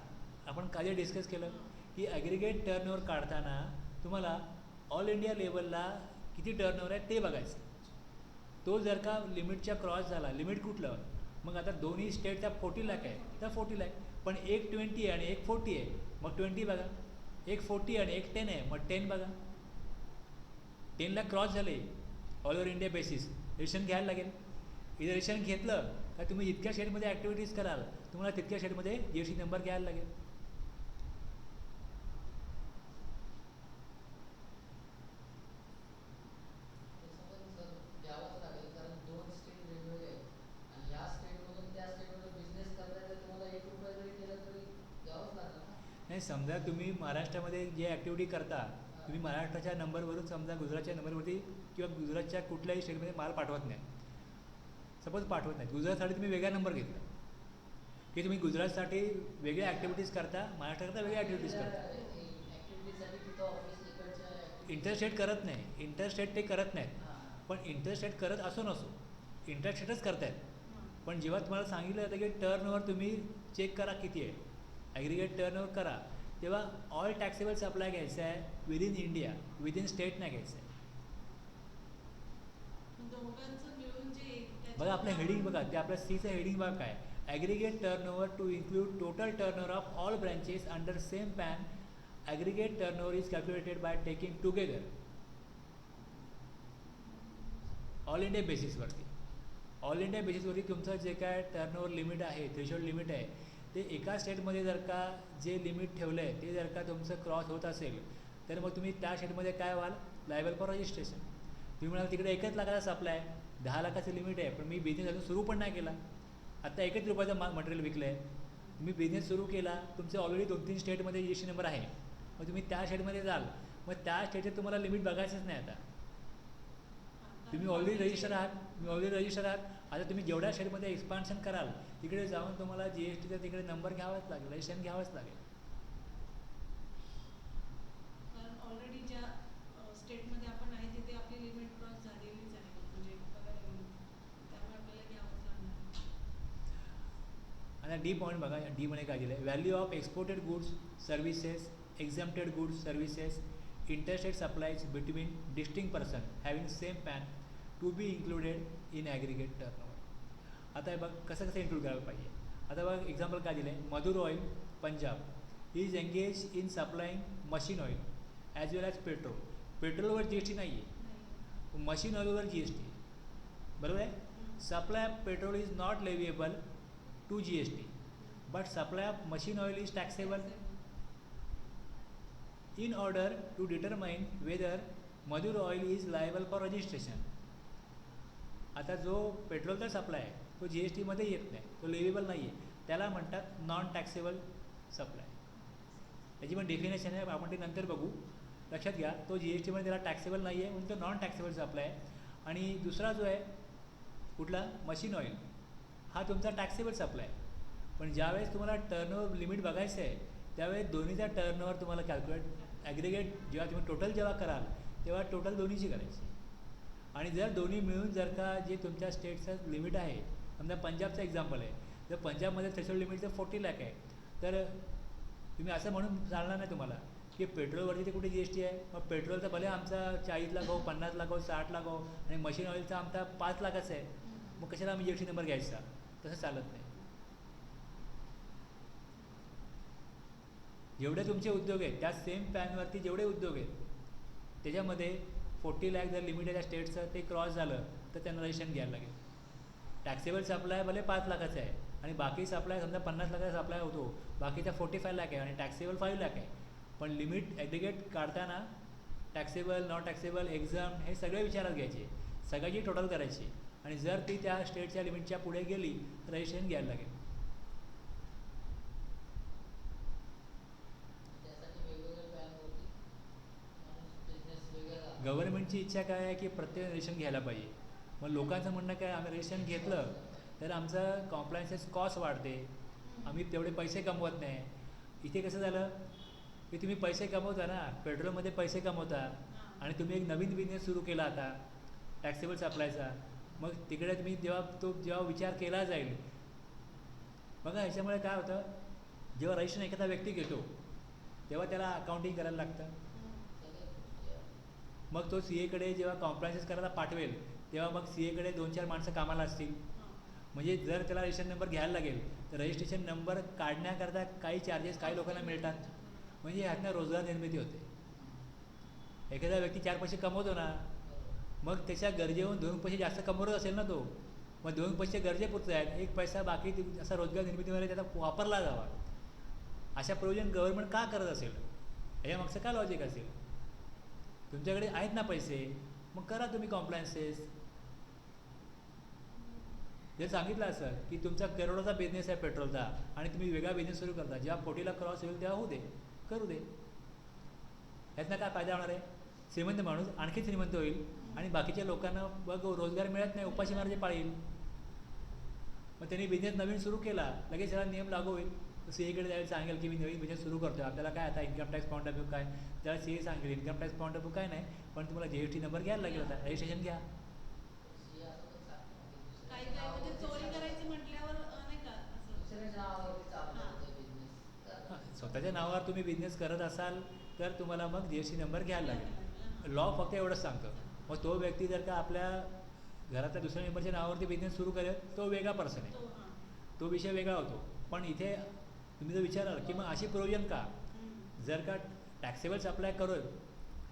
आपण काल डिस्कस केलं की ॲग्रिगेट टर्नओव्हर काढताना तुम्हाला ऑल इंडिया लेवलला किती टर्नओव्हर आहे ते बघायचं. तो जर का लिमिटच्या क्रॉस झाला, लिमिट कुठलं, मग आता दोन्ही स्टेटचा 40 लाख आहे तर 40 लाख, पण एक 20 आहे आणि एक 40 आहे, मग 20 बघा. एक 40 आणि एक 10 आहे, मग 10 बघा. 10 लाख क्रॉस झाले all over India basis, registration घ्यायला लागेल. इथं रजिस्ट्रेशन घेतलं का तुम्ही जितक्या स्टेटमध्ये ॲक्टिव्हिटीज कराल तुम्हाला तितक्या स्टेटमध्ये GST नंबर घ्यायला लागेल. नाही, समजा तुम्ही महाराष्ट्रामध्ये जे ॲक्टिव्हिटी करता, तुम्ही महाराष्ट्राच्या नंबरवरून समजा गुजरातच्या नंबरवरती किंवा गुजरातच्या कुठल्याही स्टेटमध्ये माल पाठवत नाही, सपोज पाठवत नाही, गुजरातसाठी तुम्ही वेगळा नंबर घेतला की तुम्ही गुजरातसाठी वेगळ्या ॲक्टिव्हिटीज करता, महाराष्ट्राकरता वेगळ्या ॲक्टिव्हिटीज करता. इंटरस्टेट करत नाही, इंटरस्टेट ते करत नाहीत, पण इंटरस्टेट करत असो नसो इंटरस्टेटच करतायत. पण जेव्हा तुम्हाला सांगितलं जातं की टर्नओव्हर तुम्ही चेक करा किती आहे, ॲग्रिगेट टर्नओव्हर करा, तेव्हा ऑल टॅक्सेबल सप्लाय घ्यायचं आहे विदिन इंडिया, विदिन स्टेट नाही घ्यायचं आहे. बघा आपलं हेडिंग बघा, ते आपल्या सीचं हेडिंग बघा काय, aggregate turnover to include total turnover of all branches under same PAN. Aggregate turnover is calculated by taking together all India बेसिसवरती. ऑल इंडिया बेसिसवरती तुमचं जे काय टर्नओव्हर लिमिट आहे, थ्रेशोल्ड लिमिट आहे, ते एका स्टेटमध्ये जर का जे लिमिट ठेवलं आहे ते जर का तुमचं क्रॉस होत असेल तर मग तुम्ही त्या स्टेटमध्ये काय व्हाल, लायबल फॉर रजिस्ट्रेशन. तुम्ही म्हणाल तिकडे 1 लाखाचा सप्लाय आहे, 10 लाखाचं लिमिट आहे, पण मी बिझनेस अजून सुरू पण नाही केला, आत्ता 1 रुपयाचं मटेरियल विकलं आहे, तुम्ही बिझनेस सुरू केला, तुमचे ऑलरेडी 2-3 स्टेटमध्ये GST नंबर आहे, मग तुम्ही त्या स्टेटमध्ये जाल, मग त्या स्टेटचे तुम्हाला लिमिट बघायचंच नाही. आता तुम्ही ऑलरेडी रजिस्टर आहात, आता तुम्ही जेवढ्या स्टेटमध्ये एक्सपान्शन कराल तिकडे जाऊन तुम्हाला GSTचा तिकडे नंबर घ्यावाच लागेल, रजिस्ट्रेशन घ्यावंच लागेल. ऑलरेडी ज्या स्टेटमध्ये आपण आहे तिथे आपली लिमिट क्रॉस झालेलीच आहे, म्हणजे त्यामुळे आपल्याला घ्यावंच लागणार. आता डी पॉईंट बघा, डी मध्ये काय दिलं आहे, value of exported goods services, exempted goods services, interstate supplies between distinct person having same pan to be included in aggregate turnover. आता बघ कसं इन्क्लूड करायला पाहिजे. आता बघ एक्झाम्पल काय दिलं आहे, Madhur oil Punjab is engage in supplying machine oil as well as petrol. पेट्रोलवर जी एस टी नाही आहे, मशीन ऑइलवर जी एस टी आहे. बरोबर आहे. Supply of petrol is not leviable to G S T, but supply of machine oil is taxable. In order to determine whether Madhur oil is liable for registration. आता जो पेट्रोलचा supply आहे तो जी S टीमध्ये येत नाही, तो लेवेबल नाही आहे, त्याला म्हणतात नॉन टॅक्सेबल सप्लाय. त्याची पण डेफिनेशन आहे, आपण ते नंतर बघू. लक्षात घ्या, तो जी एस टीमध्ये त्याला टॅक्सेबल नाही आहे म्हणून तो नॉन टॅक्सेबल सप्लाय आहे. आणि दुसरा जो आहे कुठला, मशीन ऑइल, हा तुमचा टॅक्सेबल सप्लाय आहे. पण ज्यावेळेस तुम्हाला टर्नओव्हर लिमिट बघायचं आहे त्यावेळेस दोन्हीचा टर्नओव्हर तुम्हाला कॅल्क्युलेट ॲग्रिगेट जेव्हा तुम्ही टोटल जेव्हा कराल तेव्हा टोटल दोन्हीची करायची. आणि जर दोन्ही मिळून जर का जे तुमच्या स्टेटचं लिमिट आहे, समजा पंजाबचं एक्झाम्पल आहे, जर पंजाबमध्ये थ्रेशोल्ड लिमिट जर 40 लाख आहे, तर तुम्ही असं म्हणून चालणार नाही तुम्हाला की पेट्रोलवरती ते कुठे जी एस टी आहे. मग पेट्रोलचा भले आमचा 40 लाख हो, 50 लाख हो, 60 लाख हो, आणि मशीन ऑइलचा आमचा 5 लाखाचा आहे, मग कशाला आम्ही जी एस टी नंबर घ्यायचा. तसं चालत नाही. जेवढे तुमचे उद्योग आहेत त्या सेम पॅनवरती जेवढे उद्योग आहेत त्याच्यामध्ये 40 लाख जर लिमिट आहे त्या स्टेटचं, ते क्रॉस झालं तर त्यांना रजिस्ट्रेशन घ्यायला लागेल. टॅक्सेबल सप्लाय भले 5 लाखाचा आहे आणि बाकी सप्लाय समजा 50 लाखाचा सप्लाय होतो, बाकीचा 45 लाख आहे आणि टॅक्सेबल 5 लाख आहे. पण लिमिट ॲग्रिगेट काढताना टॅक्सेबल, नॉन टॅक्सेबल, एक्झाम हे सगळे विचारात घ्यायचे, सगळ्याची टोटल करायची. आणि जर ती त्या स्टेटच्या लिमिटच्या पुढे गेली तर रजिस्ट्रेशन घ्यायला लागेल. गव्हर्नमेंटची इच्छा काय आहे की प्रत्येक रजिस्ट्रेशन घ्यायला पाहिजे. मग लोकांचं म्हणणं काय, आम्ही रजिस्ट्रेशन घेतलं तर आमचं कॉम्प्लायन्सेस कॉस्ट वाढते, आम्ही तेवढे पैसे कमवत नाही. इथे कसं झालं की तुम्ही पैसे कमवता ना, पेट्रोलमध्ये पैसे कमवता आणि तुम्ही एक नवीन बिझनेस सुरू केला आता टॅक्सेबल सप्लायचा. मग तिकडे तुम्ही जेव्हा विचार केला जाईल बघा, ह्याच्यामुळे काय होतं, जेव्हा रजिस्ट्रेशन एखादा व्यक्ती घेतो तेव्हा त्याला अकाउंटिंग करायला लागतं. मग तो सी एकडे जेव्हा कॉम्प्लायन्सेस करायला पाठवेल तेव्हा मग सी एकडे 2-4 माणसं कामाला असतील. म्हणजे जर त्याला रजिस्ट्रेशन नंबर घ्यायला लागेल तर रजिस्ट्रेशन नंबर काढण्याकरता काही चार्जेस काही लोकांना मिळतात. म्हणजे ह्यातनं रोजगार निर्मिती होते. एखादा व्यक्ती 4 पैसे कमवतो ना, मग त्याच्या गरजेहून 2 पैसे जास्त कमवत असेल ना तो, मग 2 पैसे गरजेपुरते आहेत, 1 पैसा बाकी असा रोजगार निर्मितीमध्ये त्याचा वापरला जावा. अशा प्रोव्हिजन गव्हर्नमेंट का करत असेल, ह्यामागचं का लॉजिक असेल. तुमच्याकडे आहेत ना पैसे, मग करा तुम्ही कॉम्प्लायन्सेस. जर सांगितलं असं की तुमचा करोडोचा बिझनेस आहे पेट्रोलचा आणि तुम्ही वेगळा बिझनेस सुरू करता, जेव्हा 40 क्रॉस होईल तेव्हा होऊ दे, करू दे. ह्यातनं काय फायदा होणार आहे, श्रीमंत माणूस आणखी श्रीमंत होईल आणि बाकीच्या लोकांना बघ रोजगार मिळत नाही, उपाशी मारायचे पाळील. मग त्यांनी बिझनेस नवीन सुरू केला, लगेच त्याला नियम लागू होईल. सी एकडे जायला सांगेल की मी नवीन बिझनेस सुरू करतो, आपल्याला काय आता income tax point of view काय, त्याला सी ए सांगेल income tax point of view काय नाही, पण तुम्हाला जी एस टी नंबर घ्यायला लागेल, आता रजिस्ट्रेशन घ्या. काही काय म्हणजे चोरी करायची म्हटल्यावर नाही का स्वतःच्या नावावर तुम्ही बिझनेस करत असाल तर तुम्हाला मग जी एस टी नंबर घ्यायला लागेल. लॉ फक्त एवढंच सांगतं. मग तो व्यक्ती जर का आपल्या घरातल्या दुसऱ्या मेंबरच्या नावावरती बिझनेस सुरू करेल तो वेगळा पर्सन आहे, तो विषय वेगळा होतो. पण इथे तुम्ही जर विचाराल की मग अशी प्रोव्हिजन का, जर का टॅक्सेबल सप्लाय करून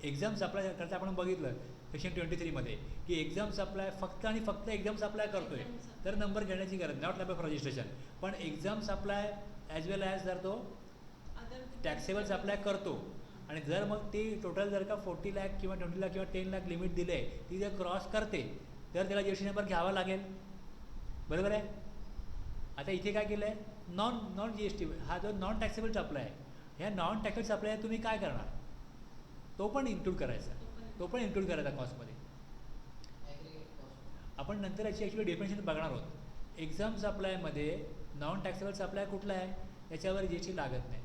एक्झाम सप्लाय करता आपण बघितलं सेक्शन 23 की एक्झाम सप्लाय फक्त आणि फक्त एक्झाम सप्लाय करतोय तर नंबर घेण्याची गरज, नॉट लायबल फॉर रजिस्ट्रेशन. पण exam supply as well as जर तो टॅक्सेबल सप्लाय करतो आणि जर मग ती टोटल जर का 40 लाख किंवा 20 लाख किंवा 10 लाख लिमिट दिले, ती जर क्रॉस करते तर त्याला जी एस टी नंबर घ्यावा लागेल. बरोबर आहे. आता इथे काय केलं आहे, नॉन जी एस टी, हा जो नॉन टॅक्सेबल सप्लाय आहे, ह्या नॉन टॅक्सेबल सप्लाय तुम्ही काय करणार, तो पण इन्क्लूड करायचा, तो पण इन्क्लूड करायचा कॉस्टमध्ये. आपण नंतर याची ॲक्च्युली डेफिनेशन बघणार आहोत. एक्झाम सप्लायमध्ये नॉन टॅक्सेबल सप्लाय कुठला आहे याच्यावर जी एस टी लागत नाही.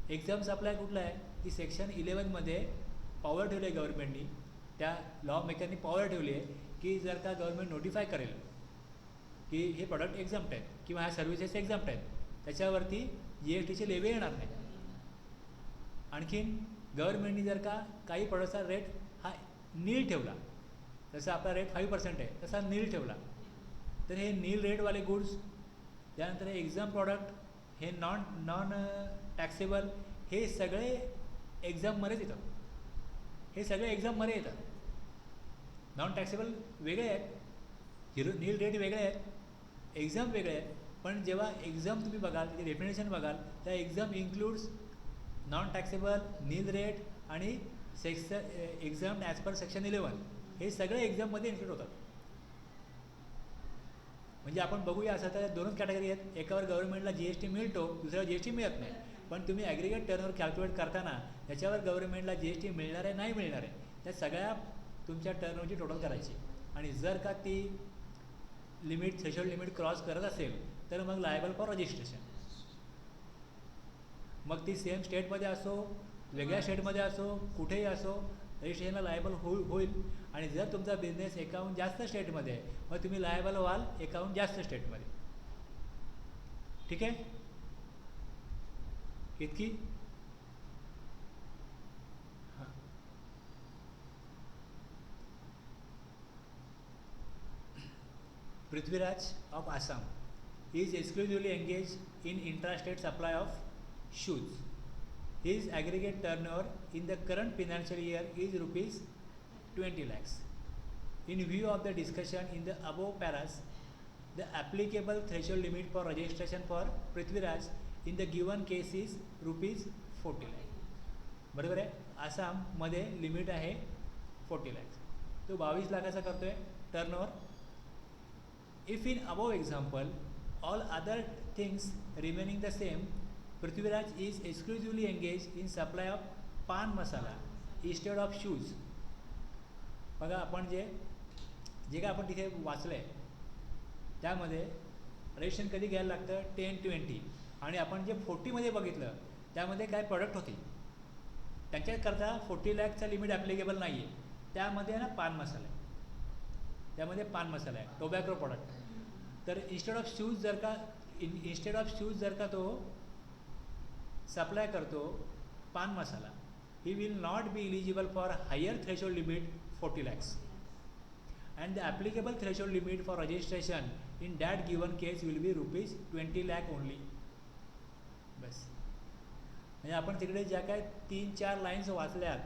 एक्झाम सप्लाय कुठला आहे, ती सेक्शन 11 पॉवर ठेवली आहे गव्हर्नमेंटनी, त्या लॉ मेकरनी पॉवर ठेवली आहे की जर का गव्हर्नमेंट नोटिफाय करेल की हे प्रोडक्ट एक्झाम्प्ट आहेत किंवा ह्या सर्व्हिसेस एक्झाम्प्ट आहेत, त्याच्यावरती जी एस टीचे लेवे येणार नाही. आणखीन गव्हर्नमेंटनी जर का काही प्रोडक्टचा रेट हा नील ठेवला, जसं आपला रेट 5% आहे तसा नील ठेवला, तर हे नील रेटवाले गुड्स, त्यानंतर हे एक्झाम प्रॉडक्ट हे नॉन टॅक्सेबल हे सगळे एक्झाममध्येच येतात. हे सगळे एक्झाममध्ये येतात. नॉन टॅक्सेबल वेगळे आहेत, नील रेट वेगळे आहेत, एक्झाम वेगळे आहेत. पण जेव्हा एक्झाम तुम्ही बघाल, त्याची डेफिनेशन बघाल, त्या exam includes non taxable, nil rate आणि एक्झाम ॲज पर सेक्शन 11 हे सगळे एक्झाममध्ये इन्क्लूड होतात. म्हणजे आपण बघूया असं तर दोनच कॅटेगरी आहेत. एकावर गव्हर्नमेंटला GST मिळतो, दुसऱ्यावर GST मिळत नाही. पण तुम्ही ॲग्रिगेट टर्नओव्हर कॅल्क्युलेट करताना त्याच्यावर गव्हर्नमेंटला GST मिळणार आहे नाही मिळणार आहे त्या सगळ्या तुमच्या टर्नओव्हरची टोटल करायची. आणि जर का ती लिमिट थ्रेशोल्ड लिमिट क्रॉस करत असेल तर मग लायबल फॉर रजिस्ट्रेशन. मग ती सेम स्टेटमध्ये असो, वेगळ्या स्टेटमध्ये असो, कुठेही असो, रजिस्ट्रेशनला लायबल होईल. आणि जर तुमचा बिझनेस एकाहून जास्त स्टेटमध्ये आहे मग तुम्ही लायबल व्हाल एकाहून जास्त स्टेटमध्ये. ठीक आहे, इतकी. हां, Prithviraj of Assam is exclusively engage in intrastate supply of shoes. His aggregate turnover in the current financial year is rupees 20 lakhs. In view of the discussion in the above paras, the applicable threshold limit for registration for Prithviraj in the given case is rupees 40 lakh. बरोबर आहे. आसाममध्ये limit आहे 40 lakhs. तो 22 लाखाचा करतो आहे turnover. If in above example all other things remaining the same, Prithviraj is exclusively engaged in supply of पान मसाला instead of shoes. बघा आपण जे काय आपण तिथे वाचलं आहे त्यामध्ये रजिस्ट्रेशन कधी घ्यायला लागतं 10-20. आणि आपण जे 40मध्ये बघितलं त्यामध्ये काय प्रोडक्ट होते त्यांच्याकरता 40 lakhचा लिमिट ॲप्लिकेबल नाही आहे. त्यामध्ये ना पान मसाला आहे, त्यामध्ये पान मसाला आहे, टोबॅको प्रोडक्ट. तर इन्स्टेड ऑफ शूज जर का तो सप्लाय करतो pan masala, he will not be eligible for higher threshold limit 40 lakhs. And the applicable threshold limit for registration in that given case will be rupees 20 lakh only. बस. म्हणजे आपण तिकडे ज्या काय 3-4 लाईन्स वाचल्यात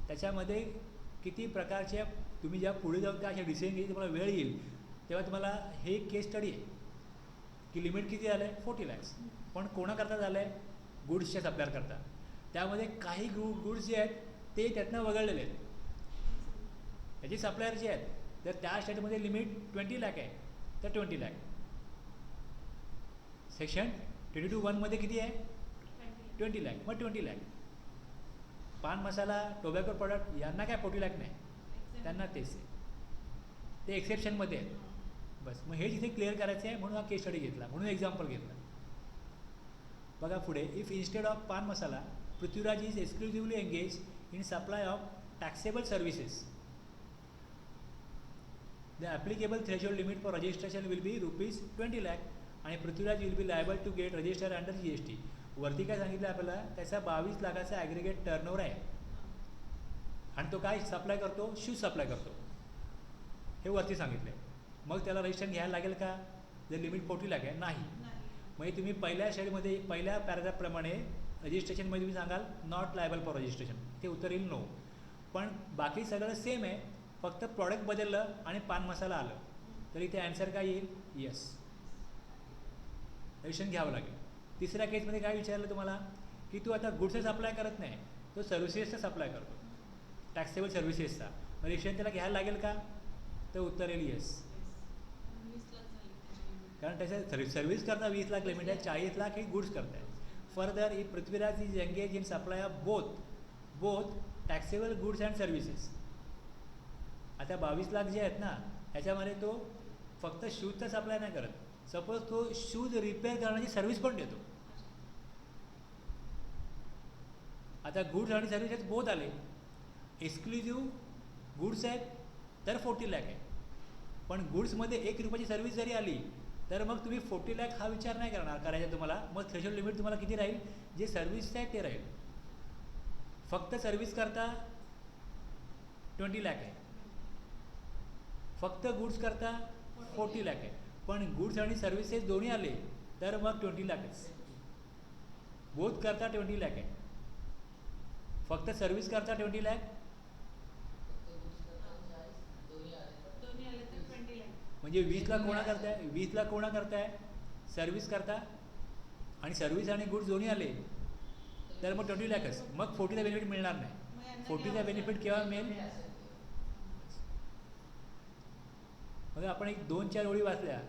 त्याच्यामध्ये किती प्रकारच्या तुम्ही ज्या पुढे जाऊन त्या अशा डिसिजन घ्यायची तुम्हाला वेळ येईल तेव्हा तुम्हाला हे केस स्टडी आहे की लिमिट किती झालं आहे 40 lakhs. पण कोणाकरता झालं आहे गुड्सच्या सप्लायर करता. त्यामध्ये काही गुड्स जे आहेत ते त्यातनं वगळलेले आहेत. त्याची सप्लायर जे आहेत तर त्या स्टेटमध्ये लिमिट 20 lakh आहे तर 20 lakh. सेक्शन 22(1) किती आहे 20 lakh. मग 20 lakh. पान मसाला टोबॅको प्रोडक्ट यांना काय 40 lakh नाही, त्यांना तेच आहे, ते एक्सेप्शनमध्ये आहेत. बस. मग हे जिथे क्लिअर करायचं आहे म्हणून हा केस स्टडी घेतला, म्हणून एक्झाम्पल घेतला. बघा पुढे. If instead of pan masala Prithviraj is exclusively engage in supply of taxable services, the applicable threshold limit for registration will be rupees 20 lakh. आणि Prithviraj will be liable to get register under GST. वरती काय सांगितलं आपल्याला त्याचा 22 लाखाचा ॲग्रिगेट टर्नओव्हर आहे आणि तो काय सप्लाय करतो शूज सप्लाय करतो हे वरती सांगितलं आहे. मग त्याला रजिस्ट्रेशन घ्यायला लागेल का जर लिमिट 40 lakh आहे नाही. म्हणजे तुम्ही पहिल्या शेडमध्ये पहिल्या पॅराग्राफप्रमाणे रजिस्ट्रेशनमध्ये तुम्ही सांगाल नॉट लायबल फॉर रजिस्ट्रेशन, ते उत्तर येईल नो. पण बाकी सगळं सेम आहे, फक्त प्रॉडक्ट बदललं आणि पान मसाला आलं तर इथे ॲन्सर काय येईल येस, रजिस्ट्रेशन घ्यावं लागेल. तिसऱ्या केसमध्ये काय विचारलं तुम्हाला की तू आता गुड्सचा सप्लाय करत नाही, तो सर्व्हिसेसचा सप्लाय करतो, टॅक्सेबल सर्व्हिसेसचा, रजिस्ट्रेशन त्याला घ्यायला लागेल का तर उत्तर येईल येस. कारण त्याच्या सर्व्हिस करता 20 लाख लिमिट आहे, 40 लाख हे गुड्स करत आहे. Further if Prithviraj is engage in supply of both taxable goods and services. आता 22 लाख जे आहेत ना ह्याच्यामध्ये तो फक्त शूजचा सप्लाय नाही करत, सपोज तो शूज रिपेअर करण्याची सर्व्हिस पण देतो. आता गुड्स आणि सर्व्हिसेस बोथ आले. एक्सक्लुझिव्ह गुड्स आहेत तर 40 lakh आहे, पण गुड्समध्ये 1 रुपयाची सर्व्हिस जरी आली तर मग तुम्ही 40 lakh हा विचार नाही करायचा तुम्हाला. मग थ्रेशोल्ड लिमिट तुम्हाला किती राहील, जे सर्व्हिस आहे ते राहील. फक्त सर्व्हिस करता 20 lakh आहे, फक्त गुड्स करता 40 lakh आहे, पण गुड्स आणि सर्व्हिसेस दोन्ही आले तर मग 20 lakhच. बोथ करता 20 लाख आहे. फक्त सर्व्हिस करता 20 लाख, दोन्ही आले तर 20 लाख. म्हणजे 20 लाख कोणा करताय, 20 लाख कोणा करताय, सर्व्हिस करता, आणि सर्व्हिस आणि गुड्स दोन्ही आले तर मग 20 लाखच. मग 40चा बेनिफिट मिळणार नाही. मग यांना 40चा घ्यावंच बेनिफिट लागेल. केव्हा मिळेल. बघा आपण एक 2-4 ओळी वाचल्या.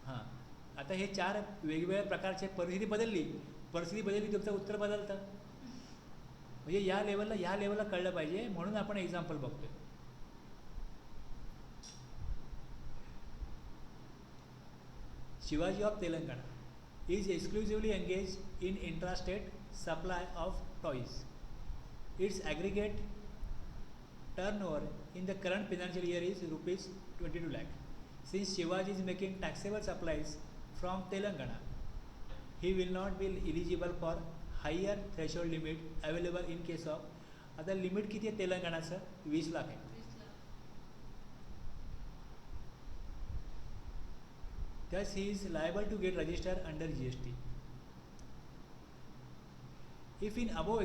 हां, आता हे 4 वेगवेगळ्या प्रकारचे परिस्थिती बदलली तुमचं उत्तर बदलतं. म्हणजे या लेवलला कळलं पाहिजे, म्हणून आपण एक्झाम्पल बघतोय. Shivaji of Telangana is exclusively engaged in intrastate supply of toys. Its aggregate turnover in the current financial year is rupees 22 lakh. Since Shivaji is making taxable supplies from Telangana, he will not be eligible for higher threshold limit available in case of. आता limit किती आहे तेलंगणाचं, 20 लाख आहे. 20 lakh. Thus he is liable to get registered under GST. If in above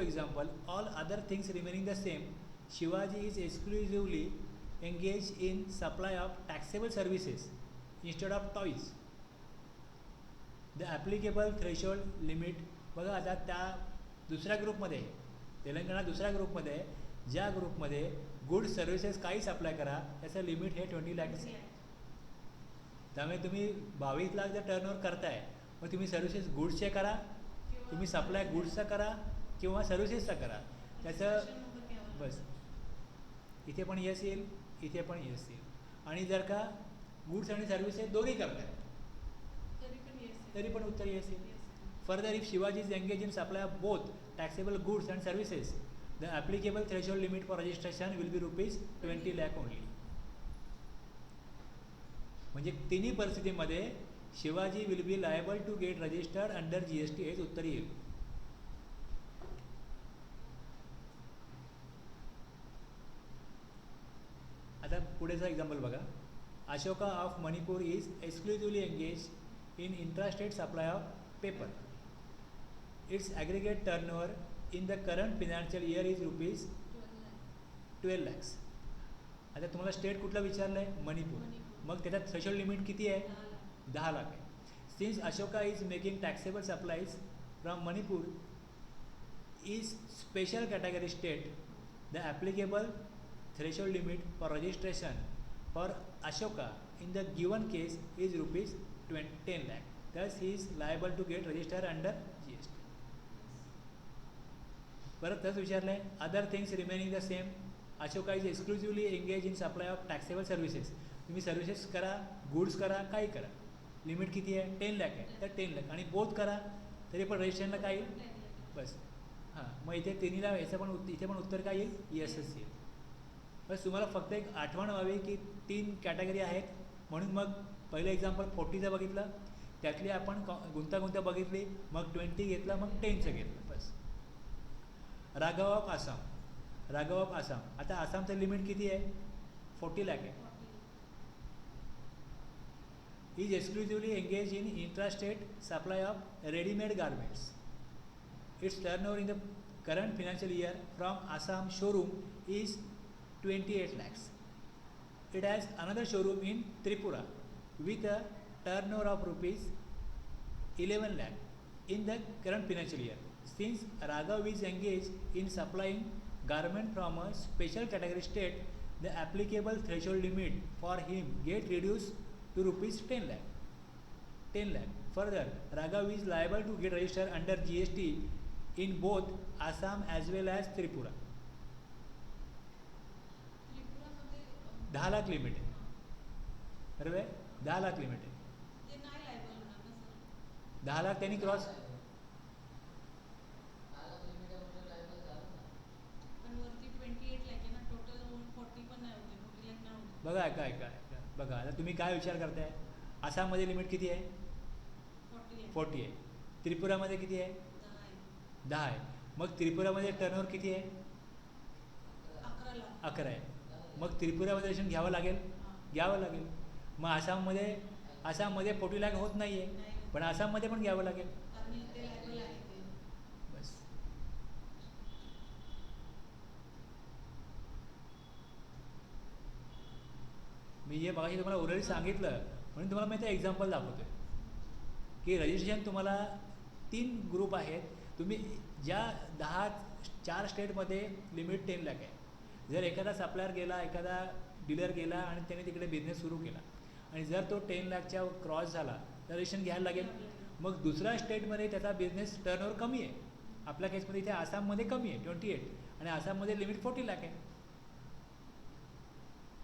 example all other things remaining the same, Shivaji is exclusively engaged in supply of taxable services instead of toys. The applicable threshold limit, बघा आता त्या दुसऱ्या ग्रुपमध्ये, तेलंगणा दुसऱ्या ग्रुपमध्ये, ज्या ग्रुपमध्ये goods services काहीच अप्लाय करा, त्याचं लिमिट हे 20 लाख आहे. त्यामुळे तुम्ही 22 लाख जर टर्नओव्हर करताय, मग तुम्ही सर्व्हिसेस गुड्सचे करा, तुम्ही सप्लाय गुड्सचा करा किंवा सर्व्हिसेसचा करा, त्याचं बस इथे पण यस येईल, इथे पण यस येईल. आणि जर का गुड्स आणि सर्व्हिसेस दोन्ही करताय तरी पण उत्तर यस येईल. Further if Shivaji is engage in supply of both taxable goods and services, the applicable threshold limit for registration will be rupees 20 lakh only. म्हणजे तिन्ही परिस्थितीमध्ये Shivaji will be liable to get registered under GST, हेच उत्तर येईल. आता पुढेचा example बघा. Ashoka of Manipur is exclusively engage in intrastate supply of paper. Its aggregate turnover in the current financial year is rupees 12 lakhs. आता तुम्हाला स्टेट कुठला विचारलं आहे, मणिपूर. मग त्याच्यात थ्रेशोल्ड लिमिट किती आहे, 10 लाख आहे. Since Ashoka is making taxable supplies from Manipur is special category state, the applicable threshold limit for registration for Ashoka in the given case is rupees 10 lakh. Thus he is liable to get registered under GST. परत तसं विचारलं आहे. Other things remaining the same, Ashoka is exclusively engage in supply of taxable services. तुम्ही services करा, goods करा, काही करा, limit किती आहे, 10 लाख आहे, तर 10 लाख. आणि बोथ करा तरी पण रजिस्ट्रेशनला काय येईल, बस. हां, मग इथे तिन्हीला याचं पण इथे पण उत्तर काय येईल, यसच येईल. बस तुम्हाला फक्त एक आठवण व्हावी की 3 कॅटेगरी आहेत, म्हणून मग पहिलं एक्झाम्पल 40चं बघितलं, त्यातली आपण गुंतागुंत बघितली, मग 20 घेतलं, मग 10चं घेतलं, बस. राघव ऑफ आसाम. आता आसामचं लिमिट किती आहे, 40 लाख आहे. Is exclusively engage in intrastate supply of readymade garments. It's turnover in the current financial year from Assam showroom is 28 lakhs. It has another showroom in Tripura with a turnover of rupees 11 lakh in the current financial year. Since Raghav is engaged in supplying garment from a special category state, the applicable threshold limit for him get reduced to rupees 10 lakh. 10 lakh. Further, Raghav is liable to get registered under GST in both Assam as well as Tripura. 10 lakh limit आहे, बरोबर आहे, 10 lakh limit आहे. 10 लाख त्यांनी cross, बघा ऐका बघा. आता तुम्ही काय विचार करताय, आसाममध्ये लिमिट किती आहे, 40 आहे. त्रिपुरामध्ये किती आहे, 10 आहे. मग त्रिपुरामध्ये टर्नओव्हर किती आहे, 11 आहे. मग त्रिपुरामध्ये रजिस्ट्रेशन घ्यावं लागेल. मग आसाममध्ये 40 लाख होत नाही आहे, पण आसाममध्ये पण घ्यावं लागेल. कारण ते लायबल आहे ते. बस. मी जे बघायचं तुम्हाला ओरली सांगितलं म्हणून तुम्हाला मी ते एक्झाम्पल दाखवतोय की रजिस्ट्रेशन तुम्हाला 3 ग्रुप आहेत. तुम्ही ज्या 4 स्टेटमध्ये लिमिट 10 लाख आहे. जर एखादा सप्लायर गेला, एखादा डीलर गेला आणि त्याने तिकडे बिझनेस सुरू केला आणि जर तो 10 लाखच्या क्रॉस झाला तर रजिस्ट्रेशन घ्यायला लागेल. मग दुसऱ्या स्टेटमध्ये त्याचा बिझनेस टर्नओव्हर कमी आहे. आपल्या केसमध्ये इथे आसाममध्ये कमी आहे 28 आणि आसाममध्ये लिमिट 40 लाख आहे.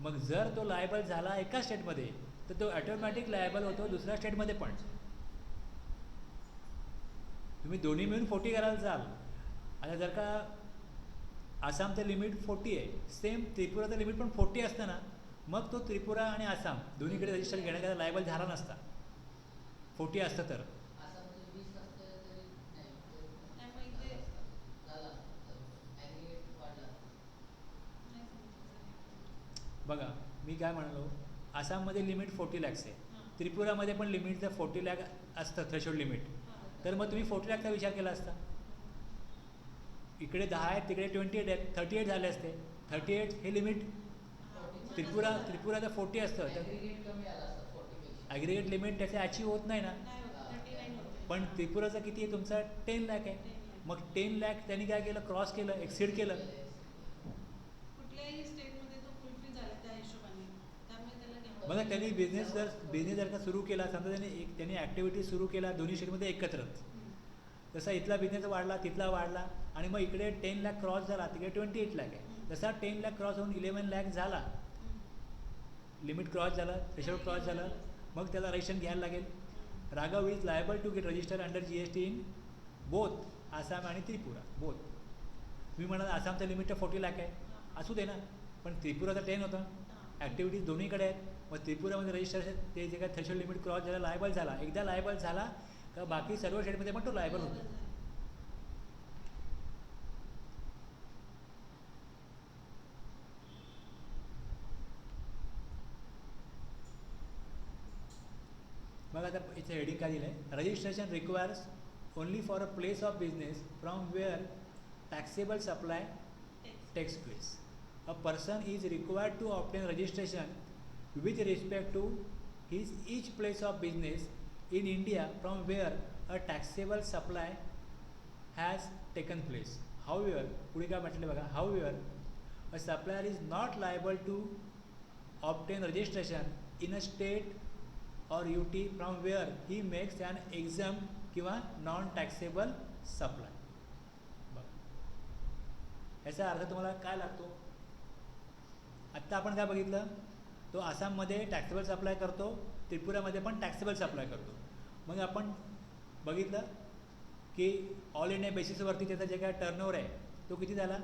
मग जर तो लायबल झाला एका स्टेटमध्ये तर तो ऑटोमॅटिक लायबल होतो दुसऱ्या स्टेटमध्ये पण. तुम्ही दोन्ही मिळून 40 करायला जाल. आता जर का आसामचं लिमिट 40 आहे, सेम त्रिपुराचं लिमिट पण 40 असतं ना, मग तो त्रिपुरा आणि आसाम दोन्हीकडे रजिस्टर घेण्याकरता लायबल झाला नसता. 40 असतं तर. नाही मग इथे बघा मी काय म्हणालो, आसाममध्ये लिमिट 40 लॅक्स आहे, हां. त्रिपुरामध्ये पण लिमिट जर 40 लॅक असतं थ्रेशोल्ड लिमिट, तर मग तुम्ही 40 लॅकचा विचार केला असता. इकडे 10 आहेत, तिकडे 28 आहेत, 38 झाले असते. 38 हे लिमिट त्रिपुराचं 40 असतं तर ॲग्रिगेट लिमिट त्याचे अचीव होत नाही ना. नाही होत, 39 होते. पण त्रिपुराचं किती आहे, तुमचा 10 लॅक आहे. 10 लाख. मग 10 लॅक त्यांनी काय केलं, क्रॉस केलं, एक्सिड केलं. कुठल्याही स्टेटमध्ये तो फुलफिल झाला त्या हिशोबाने, त्यामुळे त्याला घ्यावं बघा लागेल. त्यांनी बिझनेस जर का सुरू केला, समजा त्यांनी ॲक्टिव्हिटी सुरू केला दोन्ही स्टेटमध्ये एकत्रच, तसा इथला बिझनेस वाढला, तिथला वाढला आणि मग इकडे 10 लाख क्रॉस झाला, तिकडे 28 लाख आहे. जसा 10 लाख क्रॉस होऊन 11 लाख झाला, लिमिट क्रॉस झालं, थ्रेशोल्ड क्रॉस झालं, मग त्याला रजिस्ट्रेशन घ्यायला लागेल. Raghav is liable to get register under GST in both Assam आणि त्रिपुरा बोथ. तुम्ही म्हणाल आसामचं लिमिट तर 40 लाख आहे, असू दे ना, पण त्रिपुराचं 10 होतं. ॲक्टिव्हिटीज दोन्हीकडे आहेत. मग त्रिपुरामध्ये रजिस्ट्रेशन ते जे काय थ्रेशोल्ड लिमिट क्रॉस झाला, लायबल झाला. एकदा लायबल झाला का बाकी सर्व स्टेटमध्ये पण तो लायबल होतो. बघा आता इथे हेडिंग काय दिलं आहे, registration requires only for a place of business from where taxable supply takes place. A person is required to obtain registration with respect to his each place of business in India from where a taxable supply has taken place. However, पुढे काय म्हटलं बघा, however, a supplier is not liable to obtain registration in a state or UT from where he makes an exempt किंवा non taxable supply. बघा याचा अर्थ तुम्हाला काय लागतो. आत्ता आपण काय बघितलं, तो आसाममध्ये टॅक्सेबल सप्लाय करतो, त्रिपुरामध्ये पण टॅक्सेबल सप्लाय करतो. मग आपण बघितलं की ऑल इंडिया बेसिसवरती त्याचा जे काय टर्नओव्हर आहे तो किती झाला.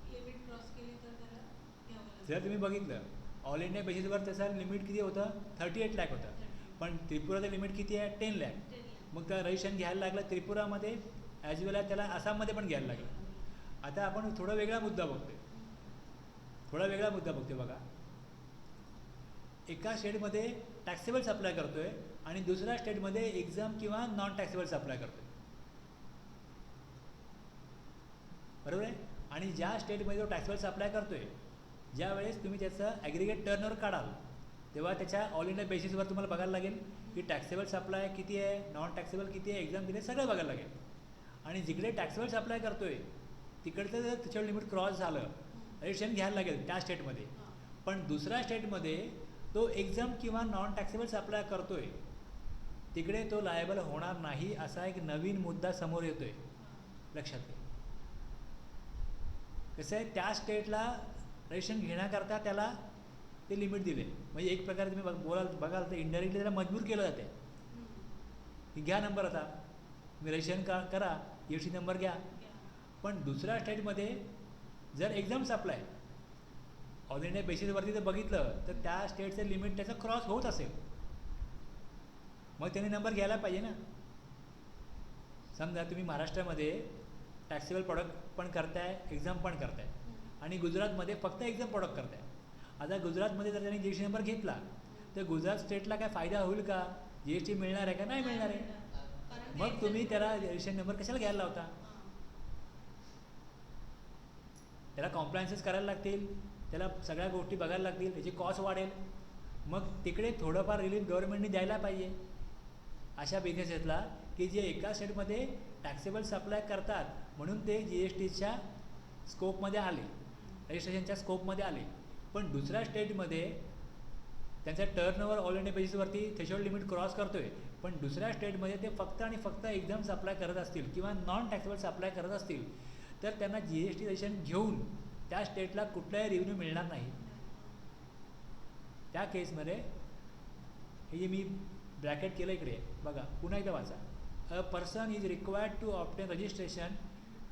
लिमिट क्रॉस केली तर त्याला घ्यावं लागेल. जर तुम्ही बघितलं ऑल इंडिया बेसिसवर त्याचं लिमिट किती होतं, 38 लाख होतं, पण त्रिपुराचं लिमिट किती आहे, 10 लाख. 10 लाख. मग त्या रजिस्ट्रेशन घ्यायला लागलं त्रिपुरामध्ये ॲज वेल ॲज त्याला आसाममध्ये पण घ्यायला लागलं. आता आपण थोडा वेगळा मुद्दा बघतोय, बघा. एका स्टेटमध्ये टॅक्सेबल सप्लाय करतोय आणि दुसऱ्या स्टेटमध्ये एक्झाम किंवा नॉन टॅक्सेबल सप्लाय करतोय, बरोबर आहे. आणि ज्या स्टेटमध्ये तो टॅक्सेबल सप्लाय करतोय, ज्या वेळेस तुम्ही त्याचं ॲग्रिगेट टर्नओव्हर काढाल तेव्हा त्याच्या ऑल इंडिया बेसिसवर तुम्हाला बघायला लागेल की टॅक्सेबल सप्लाय किती आहे, नॉन टॅक्सेबल किती आहे, एक्झाम किती आहे, सगळं बघायला लागेल. आणि जिकडे टॅक्सेबल सप्लाय करतोय तिकडचं जर त्याच्यावर लिमिट क्रॉस झालं, रजिस्ट्रेशन घ्यायला लागेल त्या स्टेटमध्ये. पण दुसऱ्या स्टेटमध्ये तो एक्झाम किंवा नॉन टॅक्सेबल सप्लाय करतोय, तिकडे तो लायबल होणार नाही, असा एक नवीन मुद्दा समोर येतोय. लक्षात घ्या. कसं आहे, त्या स्टेटला रजिस्ट्रेशन घेण्याकरता त्याला ते लिमिट दिले. म्हणजे एक प्रकारे तुम्ही बघाल तर इनडायरेक्टली त्याला मजबूर केलं जाते की घ्या नंबर, आता तुम्ही रजिस्ट्रेशन करा, EFC नंबर घ्या. पण दुसऱ्या स्टेटमध्ये जर एक्झाम सप्लाय ऑल इंडिया बेसिसवरती जर बघितलं तर त्या स्टेटचं लिमिट त्याचं क्रॉस होत असेल, मग त्यांनी नंबर घ्यायला पाहिजे ना. समजा तुम्ही महाराष्ट्रामध्ये टॅक्सेबल प्रॉडक्ट पण करताय, एक्झाम पण करताय, आणि गुजरातमध्ये फक्त एक्झाम प्रॉडक्ट करताय. आता गुजरातमध्ये जर त्यांनी GST नंबर घेतला तर गुजरात स्टेटला काय फायदा होईल का, जी एस टी मिळणार आहे का नाही मिळणार आहे. कारण ते मग तुम्ही exact- त्याला रजिस्ट्रेशन नंबर कशाला घ्यायला लावता. हां. त्याला कॉम्प्लायन्सेस करायला लागतील, त्याला सगळ्या गोष्टी बघायला लागतील, त्याची कॉस्ट वाढेल. मग तिकडे थोडंफार रिलीफ गव्हर्नमेंटने द्यायला पाहिजे अशा बिझनेसेसला की जे एका स्टेटमध्ये टॅक्सेबल सप्लाय करतात म्हणून ते जी एस टीच्या स्कोपमध्ये आले, रजिस्ट्रेशनच्या स्कोपमध्ये आले. पण दुसऱ्या स्टेटमध्ये त्यांचा टर्नओव्हर ऑल इंडिया बेसिसवरती थ्रेशोल्ड लिमिट क्रॉस करतो आहे, पण दुसऱ्या स्टेटमध्ये ते फक्त आणि फक्त एकदम सप्लाय करत असतील किंवा नॉन टॅक्सेबल सप्लाय करत असतील तर त्यांना जी एस टी रजिस्ट्रेशन घेऊन त्या स्टेटला कुठलाही रेव्हेन्यू मिळणार नाही. त्या केसमध्ये हे जे मी ब्रॅकेट केलं इकडे बघा, पुन्हा एकदा वाचा. A person is required to obtain registration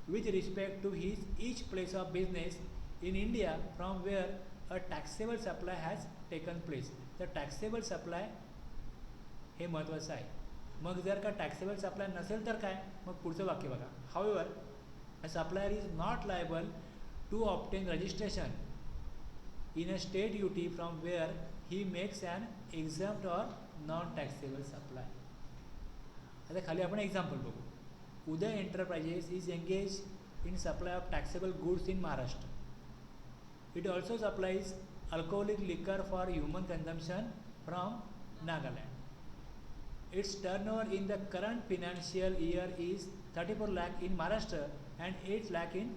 with respect to his each place of business in India from where a taxable supply has taken place. तर टॅक्सेबल सप्लाय हे महत्त्वाचं आहे. मग जर का टॅक्सेबल सप्लाय नसेल तर काय, मग पुढचं वाक्य बघा. However a supplier is not liable to obtain registration in a state UT from where he makes an exempt or non-taxable supply. आता खाली आपण एक्झाम्पल बघू. Uday enterprises is engage in supply of taxable goods in Maharashtra. It also supplies alcoholic liquor for human consumption from Nagaland. Its turnover in the current financial year is 34 lakh in Maharashtra and 8 lakh in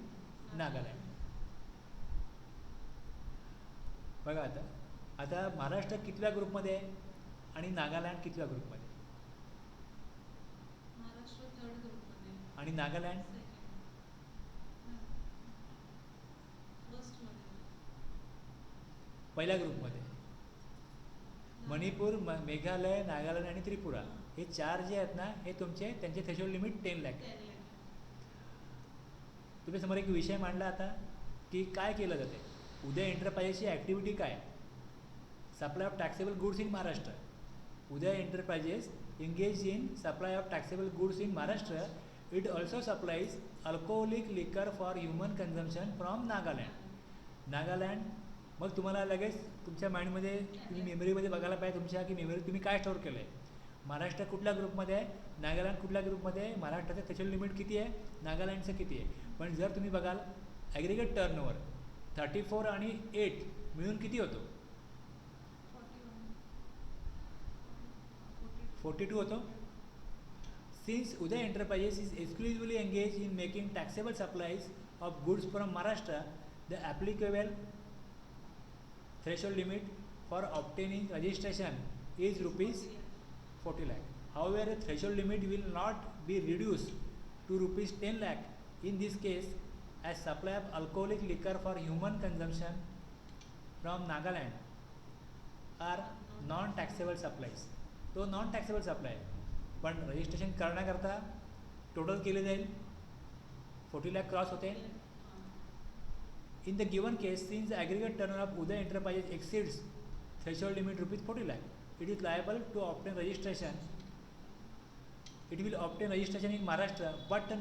Nagaland. बघा आता महाराष्ट्र कितव्या ग्रुपमध्ये आहे आणि नागालँड कितव्या ग्रुपमध्ये, Maharashtra third ग्रुपमध्ये आणि नागालँड फर्स्टमध्ये. पहिल्या ग्रुपमध्ये. मणिपूर, मेघालय, नागालँड आणि त्रिपुरा हे चार जे आहेत ना हे तुमचे त्यांचे थ्रेशोल्ड लिमिट 10 लाख. 10 lakh. तुम्ही समोर एक विषय मांडला आता की काय केलं जाते. उदय एंटरप्राइजेसची ॲक्टिव्हिटी काय, supply of taxable goods in Maharashtra. Uday enterprises engage in supply of taxable goods in Maharashtra. It also supplies alcoholic liquor for human consumption from Nagaland. Nagaland. मग तुम्हाला लगेच तुमच्या माइंडमध्ये तुम्ही मेमरीमध्ये बघायला पाहिजे तुमच्या की मेमरी तुम्ही काय स्टोअर केलं आहे. महाराष्ट्र कुठल्या ग्रुपमध्ये आहे, नागालँड कुठल्या ग्रुपमध्ये आहे, महाराष्ट्राचं थ्रेशोल्ड लिमिट किती आहे, नागालँडचं किती आहे. पण जर तुम्ही बघाल ॲग्रिगेट टर्नओव्हर 34 आणि 8 मिळून किती होतो, 42 होतो. Since Uday enterprises is exclusively engage in making taxable supplies of goods from Maharashtra, the applicable threshold limit for obtaining registration is rupees 40 lakh. However, the threshold limit will not be reduced to rupees 10 lakh in this case, as supply of alcoholic liquor for human consumption from Nagaland are non-taxable supplies. तो non taxable supply पण registration करण्याकरता total केले जाईल 40 lakh cross होते. In the given case, since the aggregate turnover of Uday Enterprises exceeds threshold limit rupees 40 lakh, it is liable to obtain registration. It will obtain registration in Maharashtra, but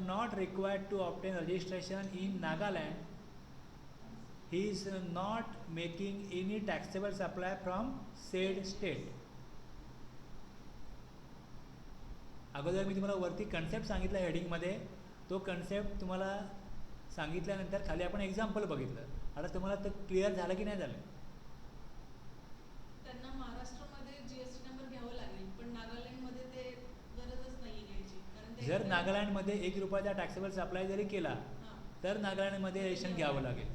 not required to obtain registration in Nagaland. He is not making any taxable supply from said state. अगोदर मी तुम्हाला वरती concept सांगितला हेडिंगमध्ये, तो concept तुम्हाला सांगितल्यानंतर खाली आपण example बघितलं. आता तुम्हाला तर क्लिअर झालं की नाही झालं. त्यांना महाराष्ट्रामध्ये जीएसटी नंबर घ्यावं लागेल, पण नागालँडमध्ये ते गरजच नाही घ्यायची, कारण ते जर नागालँडमध्ये 1 रुपयाचा टॅक्सेबल सप्लाय जरी केला हां. तर नागालँडमध्ये रजिस्ट्रेशन घ्यावं लागेल.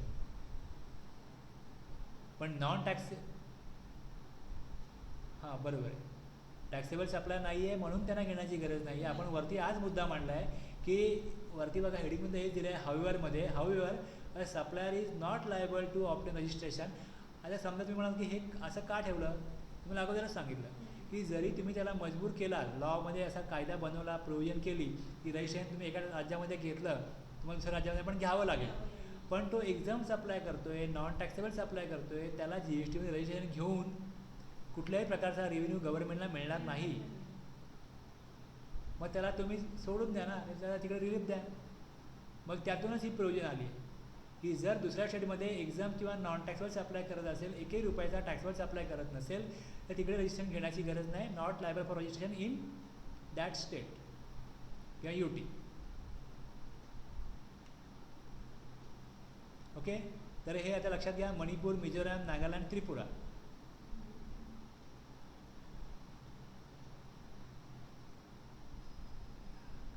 पण नॉन टॅक्स हां बरोबर आहे, टॅक्सेबल सप्लाय नाही आहे म्हणून त्यांना घेण्याची गरज नाही. आपण वरती आज मुद्दा मांडला आहे की वरती बघा हेडिंगमध्ये हे दिलं आहे हाऊएव्हरमध्ये. However a supplier is not liable to obtain registration. आता समजा तुम्ही म्हणाल की हे असं का ठेवलं, तुम्हाला अगोदरच सांगितलं की जरी तुम्ही त्याला मजबूर केला, लॉमध्ये असा कायदा बनवला, प्रोव्हिजन केली की रजिस्ट्रेशन तुम्ही एका राज्यामध्ये घेतलं तुम्हाला दुसऱ्या राज्यामध्ये पण घ्यावं लागेल, पण तो एक्झाम सप्लाय करतोय, नॉन टॅक्सेबल सप्लाय करतोय, त्याला जी एस टीमध्ये रजिस्ट्रेशन घेऊन कुठल्याही प्रकारचा रेव्हेन्यू गव्हर्नमेंटला मिळणार नाही. मग त्याला तुम्ही सोडून द्या ना, त्याला तिकडे रिलीफ द्या. मग त्यातूनच ही प्रोव्हिजन आली. की जर दुसऱ्या स्टेटमध्ये एक्झाम किंवा नॉन टॅक्सेबल अप्लाय करत असेल, एकही रुपयाचा टॅक्सेबल अप्लाय करत नसेल, तर तिकडे रजिस्ट्रेशन घेण्याची गरज नाही. Not liable for registration in that state किंवा UT. ओके. तर हे आता लक्षात घ्या. मणिपूर, मिझोराम, नागालँड, त्रिपुरा.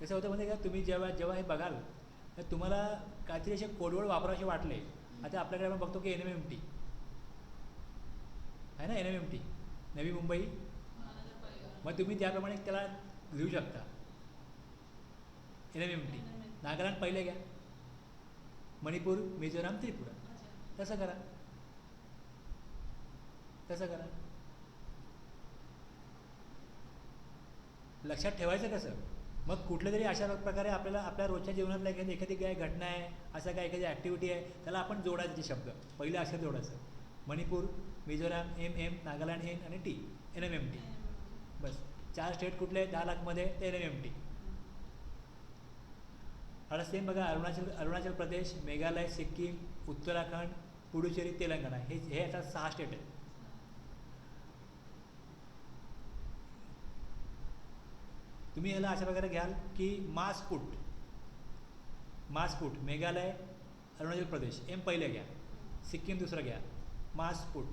कसं होतं म्हणजे का, तुम्ही जेव्हा हे बघाल तर तुम्हाला काहीतरी असे कोडवर्ड वापरायचे वाटले. आता आपल्याकडे आपण बघतो की NMMT आहे ना, NMMT नवी मुंबई. मग तुम्ही त्याप्रमाणे त्याला लिहू शकता NMMT. नागालँड पहिले घ्या, मणिपूर, मिझोराम, त्रिपुरा. तसं करा, तसं करा. लक्षात ठेवायचं कसं, मग कुठल्या तरी अशा प्रकारे आपल्याला आपल्या रोजच्या जीवनातल्या एखादी काय घटना आहे, असं काय एखादी ॲक्टिव्हिटी आहे, त्याला आपण जोडायचे ते शब्द, पहिलं अक्षर जोडायचं. मणिपूर, मिझोराम MM, नागालँड N आणि T, NMMT. बस 4 स्टेट कुठले 10 लाखमध्ये, ते NMMT. आता सेम बघा, अरुणाचल प्रदेश, मेघालय, सिक्कीम, उत्तराखंड, पुडुचेरी, तेलंगणा, हे आता 6 स्टेट आहेत. तुम्ही ह्याला अशा प्रकारे घ्याल की मासपूट, मेघालय, अरुणाचल प्रदेश M पहिले घ्या, सिक्कीम दुसरं घ्या, मासपूट.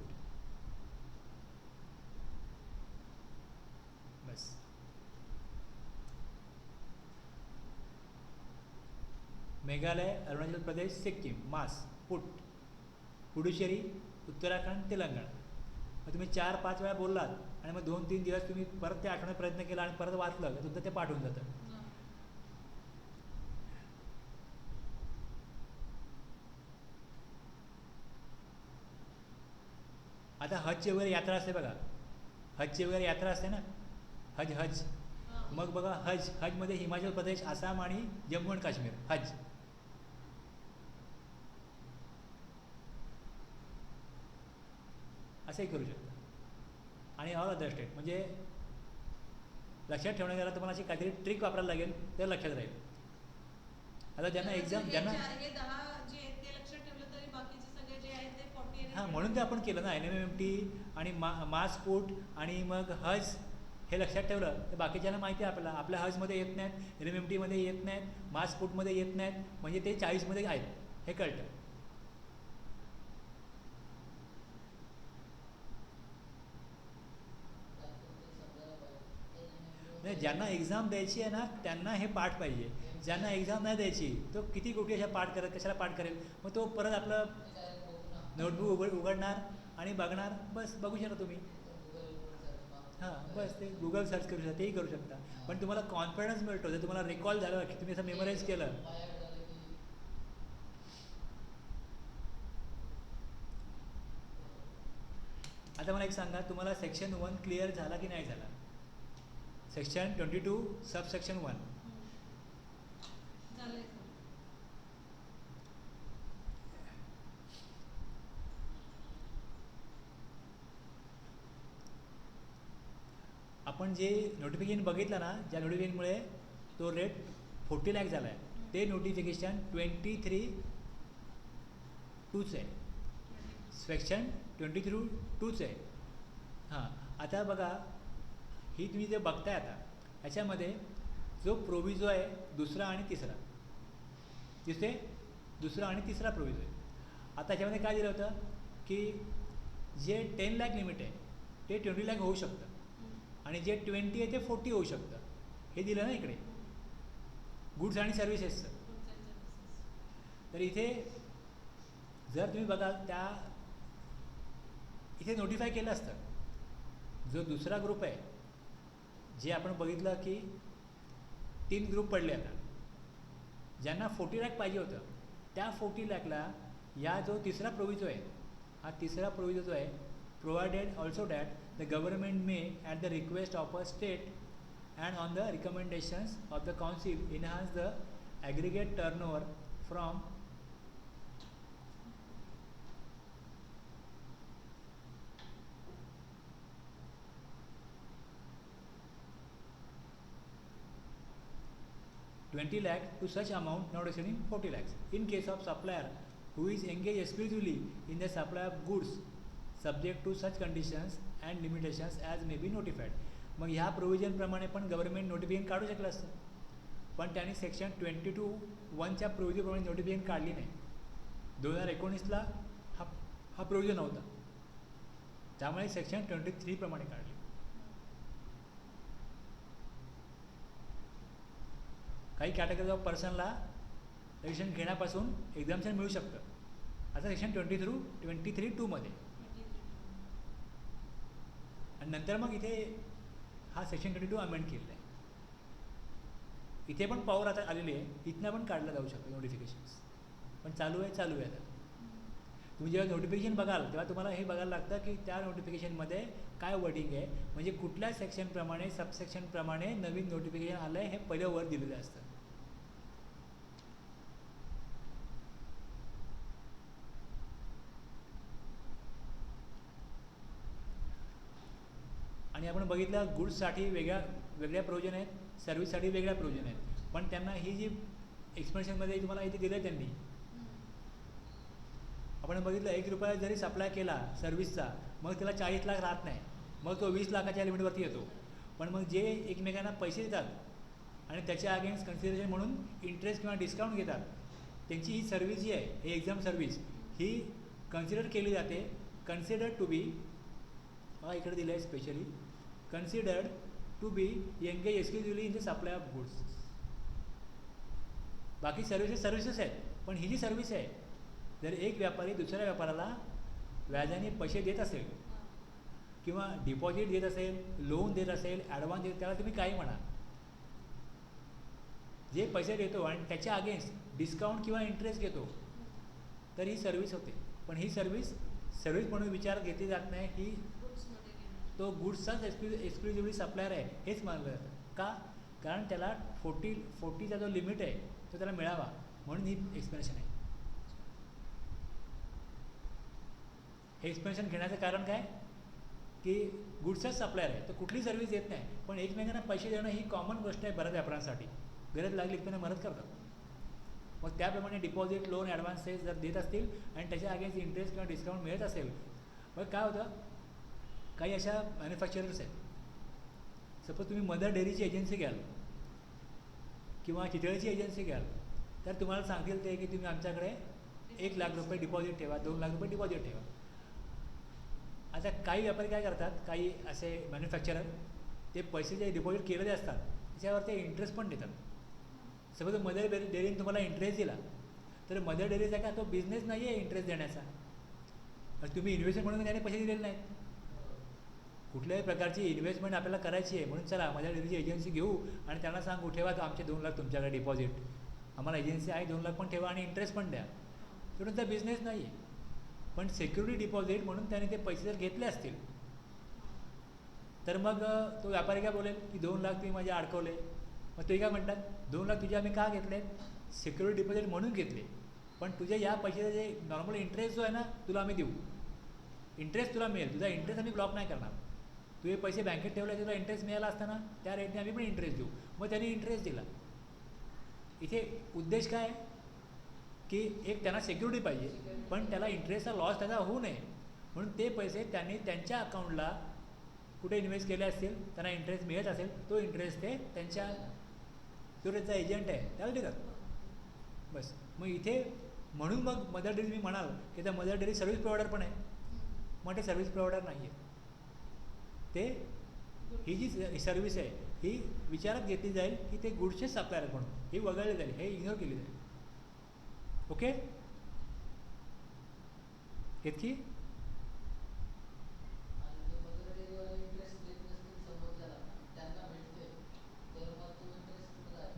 बस. मेघालय, अरुणाचल प्रदेश, सिक्कीम, मासपूट, पुडुचेरी, उत्तराखंड, तेलंगणा. मग तुम्ही 4-5 वेळा बोललात आणि मग 2-3 दिवस तुम्ही परत ते आठवण्याचा प्रयत्न केला आणि परत वाचलं तर तुमचं ते पाठवून जातं. आता हजची वगैरे यात्रा असते बघा, हजची वगैरे यात्रा असते ना, हज. मग बघा, हजमध्ये हिमाचल प्रदेश, आसाम आणि जम्मू आणि काश्मीर, हज. असंही करू शकता. आणि ऑल अदर स्टेट. म्हणजे लक्षात ठेवण्याला तुम्हाला अशी काहीतरी ट्रिक वापरायला लागेल, तर लक्षात राहील. आता ज्यांना एक्झाम, ज्यांना हां, म्हणून ते आपण केलं ना NMMT आणि मासपूट आणि मग हज. हे लक्षात ठेवलं तर बाकीच्यांना माहिती आहे आपल्याला, आपल्या हजमध्ये येत नाहीत, NMMTमध्ये येत नाहीत, मासपूटमध्ये येत नाहीत, म्हणजे ते 40मध्ये आहेत, हे कळतं. नाही, ज्यांना एक्झाम द्यायची आहे ना त्यांना हे पाठ पाहिजे. ज्यांना एक्झाम नाही द्यायची तो किती गोष्टी अशा पाठ करत, कशाला पाठ करेल. मग तो परत आपलं नोटबुक उघडणार आणि बघणार, बस. बघू शकता तुम्ही. हां, बस. ते गुगल सर्च करू शकता, तेही करू शकता. पण तुम्हाला कॉन्फिडन्स मिळतो जर तुम्हाला रिकॉल झालं की तुम्ही असं मेमोराईज केलं. आता मला एक सांगा, तुम्हाला सेक्शन 1 क्लिअर झाला की नाही झाला? Section 22 subsection 1. आपण जे नोटिफिकेशन बघितलं ना, ज्या नोटिफिकेशनमुळे तो रेट 40 लाख झाला आहे, ते नोटिफिकेशन 23(2)चं आहे. सेक्शन 23(2)चं आहे. हां, आता बघा, ही तुम्ही जे बघताय आता, ह्याच्यामध्ये जो प्रोव्हिजो आहे दुसरा आणि तिसरा, दिसते, दुसरा आणि तिसरा प्रोव्हिजो आहे. आता ह्याच्यामध्ये काय दिलं होतं की जे 10 लाख लिमिट आहे ते 20 लाख होऊ शकतं, आणि जे 20 आहे ते 40 होऊ शकतं. हे दिलं ना इकडे, गुड्स आणि सर्व्हिसेसचं. तर इथे जर तुम्ही बघाल, त्या इथे नोटिफाय केलं असतं, जो दुसरा ग्रुप आहे, जे आपण बघितलं की 3 ग्रुप पडले आता, ज्यांना 40 लाख पाहिजे होतं, त्या 40 लाखला या जो तिसरा प्रोव्हिजो आहे, हा तिसरा प्रोव्हिजो जो आहे, provided also that the government may at the request of a state and on the recommendations of the council enhance the aggregate turnover from $20 lakh to such amount not exceeding 40 lakhs. In case of supplier who is engaged exclusively in the supply of goods subject to such conditions and limitations as may be notified. मग ह्या प्रोव्हिजनप्रमाणे पण government notification काढू शकलं असतं, पण त्यांनी section 22(1) प्रोव्हिजनप्रमाणे notification काढली नाही. 2019ला हा प्रोव्हिजन नव्हता, त्यामुळे सेक्शन 23 प्रमाणे काढली. काही कॅटेगरी ऑफ पर्सनला रजिस्ट्रेशन घेण्यापासून एक्झाम्शन मिळू शकतं, आता सेक्शन 23(2) आणि नंतर मग इथे हा सेक्शन 22 अमेंड केलेला आहे. इथे पण पॉवर आता आलेली आहे, इथनं पण काढलं जाऊ शकतं नोटिफिकेशन्स, पण चालू आहे आता. तुम्ही जेव्हा नोटिफिकेशन बघाल तेव्हा तुम्हाला हे बघायला लागतं की त्या नोटिफिकेशनमध्ये काय वर्डिंग आहे, म्हणजे कुठल्या सेक्शनप्रमाणे सबसेक्शनप्रमाणे नवीन नोटिफिकेशन आलं आहे हे पहिलं वर दिलेलं असतं. आणि आपण बघितलं गुड्ससाठी वेगळ्या प्रोव्हिजन आहेत, सर्व्हिससाठी वेगळ्या प्रोव्हिजन आहेत, पण त्यांना ही जी एक्सप्लेनेशनमध्ये तुम्हाला इथे दिलं आहे त्यांनी, आपण बघितलं 1 रुपया जरी सप्लाय केला सर्व्हिसचा मग त्याला 40 लाख राहत नाही, मग तो 20 लाखाच्या लिमिटवरती येतो. पण मग जे एकमेकांना पैसे देतात आणि त्याच्या अगेन्स्ट कन्सिडरेशन म्हणून इंटरेस्ट किंवा डिस्काउंट घेतात, त्यांची ही सर्व्हिस जी आहे, ही एक्झाम सर्व्हिस ही कन्सिडर केली जाते. कन्सिडर्ड टू बी, इकडे दिलं आहे specially, considered to be engage exclusively in the supply of goods. बाकी सर्व्हिसेस आहेत, पण ही जी सर्व्हिस आहे, जर एक व्यापारी दुसऱ्या व्यापाराला व्याजाने पैसे देत असेल किंवा डिपॉझिट देत असेल, लोन देत असेल, ॲडव्हान्स देत, त्याला तुम्ही काही म्हणा, जे पैसे देतो आणि त्याच्या अगेन्स्ट डिस्काउंट किंवा इंटरेस्ट घेतो, तर ही सर्व्हिस होते. पण ही सर्व्हिस म्हणून विचार घेतली जात नाही, ही तो गुड्सचाच एक्सक्लुझिव्हली सप्लायर आहे हेच मानलं जातं. का? कारण त्याला 40चा जो लिमिट आहे तो त्याला मिळावा, म्हणून ही एक्सप्लेनेशन आहे. हे एक्सप्लेनेशन घेण्याचं कारण काय की गुड्सचाच सप्लायर आहे, तो कुठली सर्व्हिस देत नाही, पण एकमेकांना पैसे देणं ही कॉमन गोष्ट आहे बऱ्याच व्यापाऱ्यांसाठी, गरज लागली त्यांना मदत करतात. मग त्याप्रमाणे डिपॉझिट, लोन, ॲडव्हान्सेस जर देत असतील आणि त्याच्या अगेन्स्ट इंटरेस्ट किंवा डिस्काउंट मिळत असेल, मग काय होतं, काही अशा मॅन्युफॅक्चरर्स आहेत, सपोज तुम्ही मदर डेअरीची एजन्सी घ्याल किंवा चितळेची एजन्सी घ्याल, तर तुम्हाला सांगतील ते की तुम्ही आमच्याकडे 1 लाख रुपये डिपॉझिट ठेवा, 2 लाख रुपये डिपॉझिट ठेवा. आता काही व्यापारी काय करतात, काही असे मॅन्युफॅक्चरर ते पैसे जे डिपॉझिट केलेले असतात त्याच्यावर ते इंटरेस्ट पण देतात. सपोज मदर डेअरीने तुम्हाला इंटरेस्ट दिला, तर मदर डेअरीचा का तो बिझनेस नाही आहे इंटरेस्ट देण्याचा, तुम्ही इन्व्हेस्टमेंट म्हणून त्याने पैसे दिलेले नाहीत. कुठल्याही प्रकारची इन्व्हेस्टमेंट आपल्याला करायची आहे म्हणून चला मदर डेअरीची एजन्सी घेऊ आणि त्यांना सांगू ठेवा तर आमचे 2 लाख तुमच्याकडे डिपॉझिट, आम्हाला एजन्सी आहे 2 लाख पण ठेवा आणि इंटरेस्ट पण द्या, तो त्यांचा बिझनेस नाही आहे. पण सिक्युरिटी डिपॉझिट म्हणून त्याने ते पैसे जर घेतले असतील तर मग तो व्यापारी काय बोलेल की 2 लाख तुम्ही माझे अडकवले, मग ते काय म्हणतात 2 लाख तुझे आम्ही का घेतले, सिक्युरिटी डिपॉझिट म्हणून घेतले, पण तुझ्या या पैशाचा जे नॉर्मल इंटरेस्ट जो आहे ना तुला आम्ही देऊ, इंटरेस्ट तुला मिळेल, तुझा इंटरेस्ट आम्ही ब्लॉक नाही करणार, तू हे पैसे बँकेत ठेवले तुला इंटरेस्ट मिळाला असताना त्या रेटने आम्ही पण इंटरेस्ट देऊ. मग त्यांनी इंटरेस्ट दिला. इथे उद्देश काय आहे की एक त्यांना सिक्युरिटी पाहिजे, पण त्याला इंटरेस्टचा लॉस त्याचा होऊ नये म्हणून ते पैसे त्यांनी त्यांच्या अकाउंटला कुठे इन्व्हेस्ट केले असतील, त्यांना इंटरेस्ट मिळत असेल, तो इंटरेस्ट ते त्यांच्या जो त्यांचा एजंट आहे त्याला देतात. बस. मग इथे म्हणून मग मदर डेअरी मी म्हणाल की त्या मदर डेअरी सर्व्हिस प्रोव्हायडर पण आहे, मग ते सर्व्हिस प्रोव्हायडर नाही आहे, ते ही जी सर्व्हिस आहे ही विचारात घेतली जाईल की ते गुड्सचे सप्लायर म्हणून ही वगळली जाईल, हे इग्नोर केली जाईल. ओके, इतकी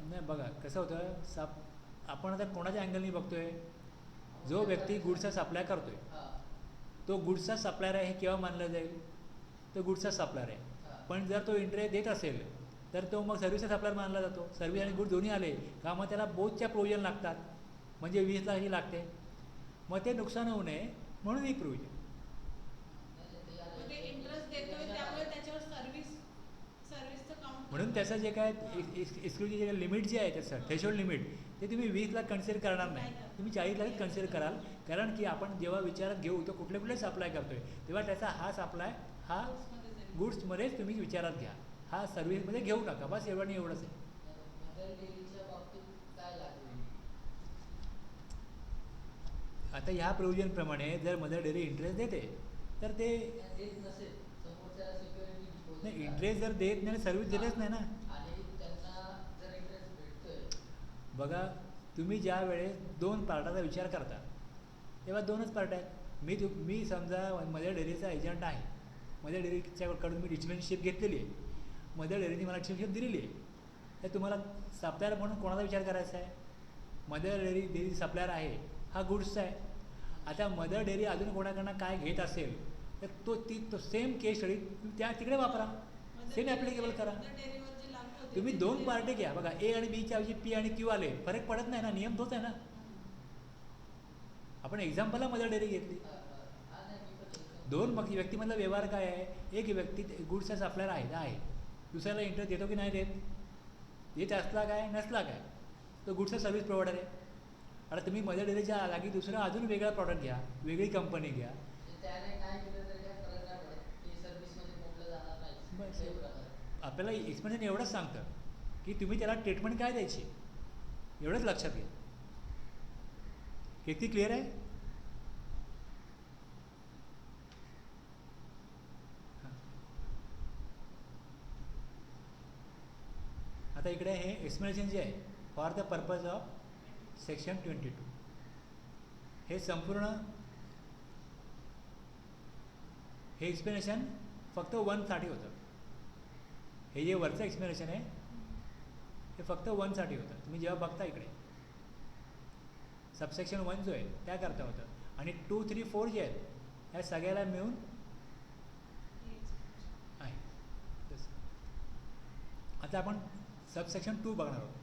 नाही. बघा कसं होतं, आपण आता कोणाच्या अँगलनी बघतोय, जो व्यक्ती गुड्सचा सप्लाय करतोय तो गुड्सचा सप्लायर आहे हे केव्हा मानलं जाईल, तो गुड्सचा सप्लायर आहे. पण जर तो इंटरेस्ट देत असेल तर तो मग सर्व्हिसचा सप्लायर मानला जातो. सर्व्हिस आणि गुड दोन्ही आले का मग त्याला बोथच्या प्रोव्हिजन लागतात, म्हणजे 20 लाख ही लागते, मग ते नुकसान होऊ नये म्हणून ही प्रोव्हिजन. इंटरेस्ट देतोय त्यामुळे त्याच्यावर सर्व्हिसचं काउंट म्हणून त्याचं जे काय एक्सक्लुझिव्ह जे लिमिट जे आहे त्याचं थ्रेशोल्ड लिमिट ते तुम्ही 20 लाख कन्सिडर करणार नाही, तुम्ही 40 लाखच कन्सिडर कराल. कारण की आपण जेव्हा विचारात घेऊ तो कुठले कुठले सप्लाय करतोय तेव्हा त्याचा हा सप्लाय हा Goodsमध्ये जाईल. गुड्समध्येच तुम्ही विचारात घ्या, हा सर्व्हिसमध्ये घेऊ नका. बस एवढं आणि एवढंच आहे. मदर डेअरीच्या बाबतीत काय लागू आहे? आता ह्या प्रोव्हिजनप्रमाणे जर मदर डेअरी इंटरेस्ट देते तर ते देत नसेल, समोरच्याला सिक्युरिटी डिपॉझिट नाही, इंटरेस्ट जर देत नाही सर्व्हिस देतच नाही ना. आणि त्यांना जर इंटरेस्ट भेटतोय, बघा तुम्ही ज्या वेळेस 2 पार्टाचा विचार करता तेव्हा 2च पार्ट आहेत. मी समजा मदर डेअरीचा एजंट आहे, मदर डेअरीच्याकडून मी रिलेशनशिप घेतलेली आहे, मदर डेअरीने मला रिलेशनशिप दिलेली आहे. तर तुम्हाला सप्लायर म्हणून कोणाचा विचार करायचा आहे? मदर डेअरी सप्लायर आहे हा गुड्सचा आहे. आता मदर डेअरी अजून कोणाकडनं काय घेत असेल तर तो सेम केस स्टडी तिकडे वापरा, सेम ॲप्लिकेबल करा. मदर डेअरीवर जे लागू होते तुम्ही ते 2 ते- पार्टी घ्या. बघा ए आणि बीच्या ऐवजी पी आणि क्यू आले, फरक पडत नाही ना, नियम तोच आहे ना. आपण एक्झाम्पलला मदर डेअरी घेतली. हा नाही मी पण एकदम 2 व्यक्तीमधला व्यवहार काय आहे? एक व्यक्ती गुड्सचा सप्लायर आहे, दुसऱ्याला इंटरेस्ट देतो की नाही देत, देत असला काय नसला काय, तो गुड्सचा सर्व्हिस प्रोव्हायडर आहे. आता तुम्ही मदर डेअरीच्या जागी दुसरं अजून वेगळा प्रॉडक्ट घ्या, वेगळी कंपनी घ्या. म्हणजे त्याने काय केलं तरी काय फरक नाही पडत, ती सर्व्हिसमध्ये मोडलं जाणार नाही. बस. ते प्रकार. आपल्याला एक्सपिरियन्स एवढंच सांगतं की तुम्ही त्याला ट्रीटमेंट काय द्यायची एवढंच लक्षात घ्या. किती क्लिअर आहे? हां. आता इकडे हे एक्सप्लेनेशन जे आहे for the purpose of section 22, हे संपूर्ण हे एक्सप्लेनेशन फक्त 1साठी होतं. हे जे वरचं एक्सप्लेनेशन आहे हे फक्त 1साठी होतं. तुम्ही जेव्हा बघता इकडे सबसेक्शन 1 जो आहे त्याकरता होतं, आणि 2, 3, 4 जे आहेत ह्या सगळ्याला मिळून आहे. आता आपण सबसेक्शन 2 बघणार आहोत.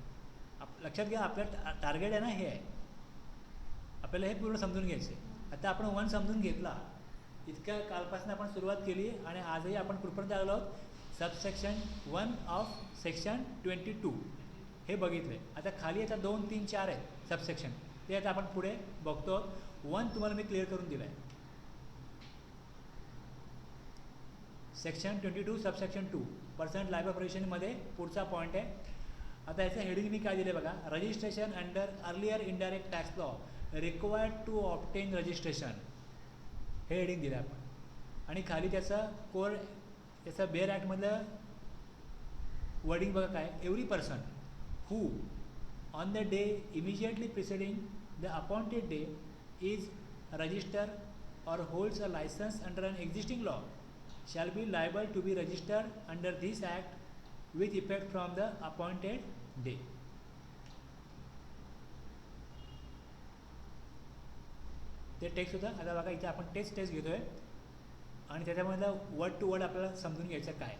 लक्षात घ्या आपलं टार्गेट आहे ना हे आहे, आपल्याला हे पूर्ण समजून घ्यायचं आहे. आता आपण 1 समजून घेतला, इतक्या कालपासून आपण सुरुवात केली आणि आजही आपण कुठपर्यंत आलो आहोत? सबसेक्शन 1 ऑफ सेक्शन 22 हे बघितलं आहे. आता खाली आता 2, 3, 4 आहेत सबसेक्शन, ते आता आपण पुढे बघतो. 1 तुम्हाला मी क्लिअर करून दिलं आहे. सेक्शन 22 सबसेक्शन 2 पर्सनल लायबल प्रोव्हिजनमध्ये पुढचा पॉईंट आहे. आता याचं हेडिंग मी काय दिलं बघा, registration under earlier indirect tax law required to obtain registration, हे हेडिंग दिलं आपण. आणि खाली त्याचं कोर त्याचं बेअर ॲक्टमधलं वर्डिंग बघा काय, every person who on the day immediately preceding the appointed day is register or holds a license under an existing law shall be liable to be registered under this act with effect from the appointed day. ते text होतं. आता बघा इथे आपण text घेतोय आणि त्याच्यामधलं word to word आपल्याला समजून घ्यायचं काय.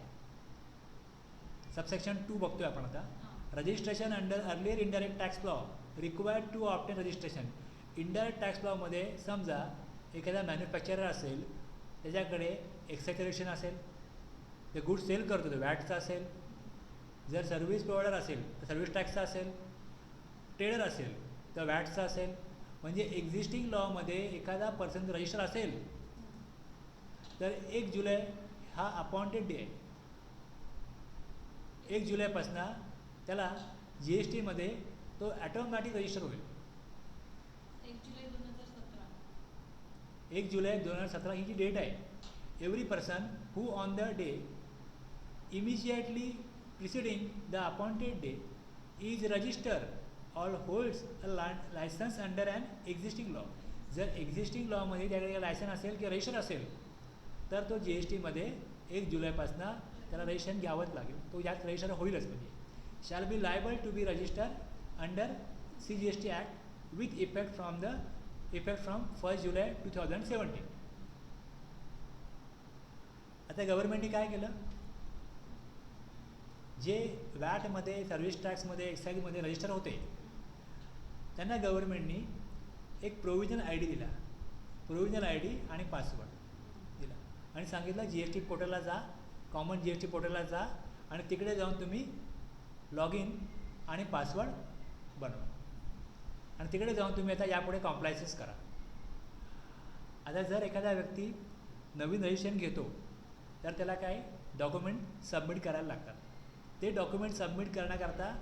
सबसेक्शन 2 बघतोय आपण आता. Registration under earlier indirect tax law required to obtain registration. Indirect tax लॉमध्ये समजा एखादा मॅन्युफॅक्चरर असेल, त्याच्याकडे एक्साइटेशन असेल, ते गुड्स सेल करतो, तो वॅटचा असेल. जर सर्व्हिस प्रोव्हायडर असेल तर सर्व्हिस टॅक्सचा असेल, ट्रेडर असेल तर वॅटचा असेल. म्हणजे एक्झिस्टिंग लॉमध्ये एखादा पर्सन रजिस्टर असेल तर 1 जुलै हा अपॉइंटेड डे आहे. 1 जुलैपासून त्याला GSTमध्ये तो ॲटोमॅटिक रजिस्टर होईल. 1 जुलै 2017. 1 जुलै 2017 ही जी डेट आहे. Every person who on the day immediately preceding the appointed day is register all holds a license under an existing law. जर एक्झिस्टिंग लॉमध्ये त्याकडे लायसन असेल किंवा रजिस्टर असेल तर तो GSTमध्ये 1 जुलैपासून त्याला रजिस्ट्रेशन घ्यावंच लागेल. तो यात रजिस्टर होईलच. म्हणजे shall be liable to be register under CGST act with effect from 1 जुलै 2017. आता गव्हर्नमेंटने काय केलं, जे वॅटमध्ये, सर्व्हिस टॅक्समध्ये, एक्साईजमध्ये रजिस्टर होते त्यांना गव्हर्नमेंटनी एक प्रोव्हिजनल ID दिला. प्रोव्हिजनल ID आणि पासवर्ड दिला आणि सांगितलं GST पोर्टलला जा, कॉमन GST पोर्टलला जा आणि तिकडे जाऊन तुम्ही लॉग इन आणि पासवर्ड बनवा आणि तिकडे जाऊन तुम्ही आता यापुढे कॉम्प्लायन्सेस करा. आता जर एखादा व्यक्ती नवीन रजिस्ट्रेशन घेतो तर त्याला काय डॉक्युमेंट सबमिट करायला लागतात. ते डॉक्युमेंट सबमिट करण्याकरता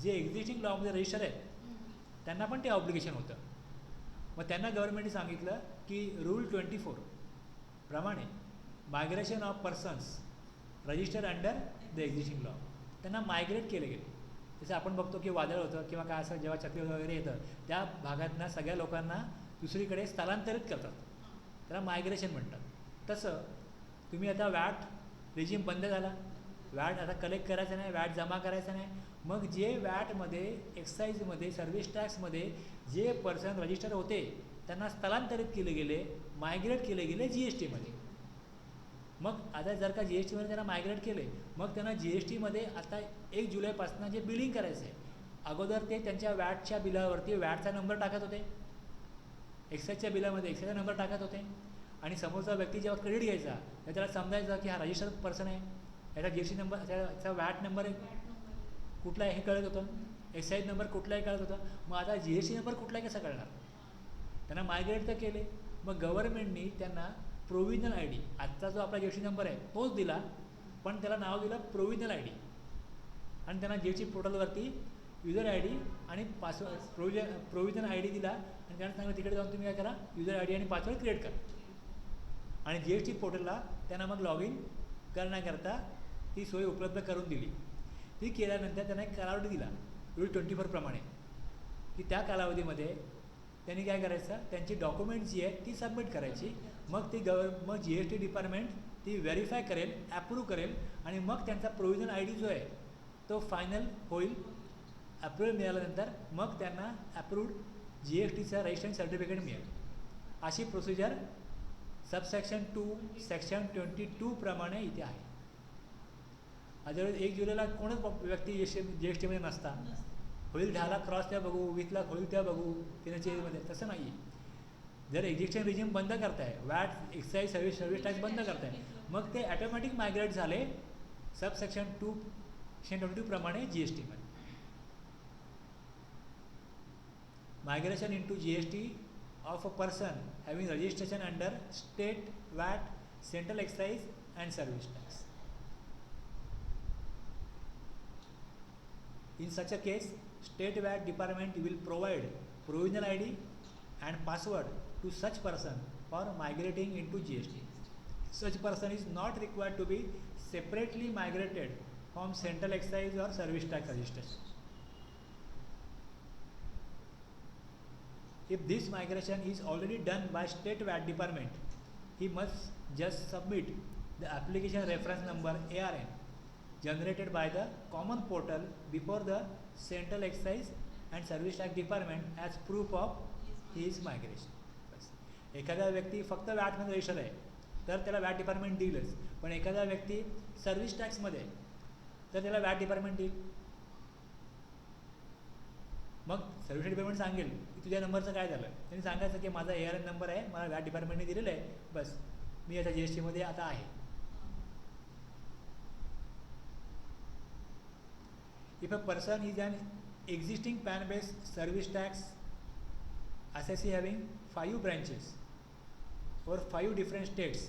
जे एक्झिस्टिंग लॉमध्ये रजिस्टर आहेत त्यांना पण ते ऑब्लिगेशन होतं. मग त्यांना गव्हर्नमेंटने सांगितलं की रूल 24 प्रमाणे migration of persons register under the existing law त्यांना मायग्रेट केले गेले. जसं आपण बघतो की वादळ होतं किंवा काय असं जेव्हा चक्रीवादळ वगैरे येतं त्या भागातनं सगळ्या लोकांना दुसरीकडे स्थलांतरित करतात, त्याला मायग्रेशन म्हणतात. तसं तुम्ही आता वॅट रेजिम बंद झाला, वॅट आता कलेक्ट करायचं नाही, वॅट जमा करायचं नाही. मग जे वॅटमध्ये एक्साईजमध्ये सर्व्हिस टॅक्समध्ये जे पर्सन रजिस्टर होते त्यांना स्थलांतरित केले गेले, मायग्रेट केले गेले जी एस टीमध्ये. मग आता जर का जी एस टीमध्ये त्यांना मायग्रेट केले मग त्यांना जी एस टीमध्ये आता 1 जुलैपासून जे बिलिंग करायचं आहे, अगोदर ते त्यांच्या वॅटच्या बिलावरती वॅटचा नंबर टाकत होते, एक्साईजच्या बिलामध्ये एक्साईजचा नंबर टाकत होते आणि समोरचा व्यक्ती जेव्हा क्रेडिट घ्यायचा तर त्याला समजायचं की हा रजिस्टर्ड पर्सन आहे, याचा जी एस टी नंबर याचा वॅट नंबर कुठला आहे हे कळत होतं, एक्साईज नंबर कुठला आहे कळत होतं. मग आता जी एस टी नंबर कुठला आहे कसं कळणार? त्यांना मायग्रेट तर केले. मग गव्हर्नमेंटनी त्यांना प्रोव्हिजनल आय डी, आजचा जो आपला जी एस टी नंबर आहे तोच दिला, पण त्याला नाव दिलं प्रोव्हिजनल आय डी आणि त्यांना जी एस टी पोर्टलवरती युजर आय डी आणि पासवर्ड प्रोव्हिजनल आय डी दिला आणि त्यांना सांगितलं तिकडे जाऊन तुम्ही काय करा युजर आय डी आणि पासवर्ड क्रिएट करा आणि जी एस टी पोर्टलला त्यांना मग लॉग इन करण्याकरता ती सोय उपलब्ध करून दिली. ती केल्यानंतर त्यांना एक कालावधी दिला रूल 24 प्रमाणे की त्या कालावधीमध्ये त्यांनी काय करायचं, त्यांची डॉक्युमेंट जी आहे ती सबमिट करायची. मग ती मग जी एस टी डिपार्टमेंट ती व्हेरीफाय करेल, ॲप्रूव्ह करेल आणि मग त्यांचा प्रोव्हिजन आय डी जो आहे तो फायनल होईल. अप्रुव्हल मिळाल्यानंतर मग त्यांना अप्रूव्ड जी एस टीचं रजिस्ट्रेशन सर्टिफिकेट मिळेल. अशी प्रोसिजर सबसेक्शन 2 सेक्शन 22 प्रमाणे इथे आहे. अदरवाईज 1 जुलैला कोणच व्यक्ती जी एस टीमध्ये नसता, होईल 10 लाख क्रॉस त्या बघू, 20 लाख होईल त्या बघू त्याच्यामध्ये, तसं नाही आहे. जर एक्झिस्टिंग रिजिम बंद करताय, वॅट एक्साईज सर्व्हिस टॅक्स बंद करताय, मग ते ॲटोमॅटिक मायग्रेट झाले सबसेक्शन 2 सेक्शन 22 प्रमाणे जी एस टीमध्ये. Migration into G S T of a person having registration under state VAT central excise and service tax. In such a case, State VAT Department will provide provisional ID and password to such person for migrating into GST. Such person is not required to be separately migrated from Central Excise or Service Tax registration. If this migration is already done by State VAT Department, he must just submit the application reference number ARN generated by the common portal before the Central Excise and Service Tax Department as proof of his migration. बस. एखादा व्यक्ती फक्त वॅटमध्ये register आहे तर त्याला watt department देईलच, पण एखादा व्यक्ती service टॅक्समध्ये तर त्याला वॅट डिपार्टमेंट देईल. मग सर्व्हिस डिपार्टमेंट सांगेल की तुझ्या नंबरचं काय झालं, त्यांनी सांगायचं की माझा ARN नंबर आहे, मला वॅट डिपार्टमेंटने दिलेला आहे, बस मी आता जी एस टीमध्ये आता आहे. If a person is an existing PAN-based service tax assessee having 5 branches or 5 different states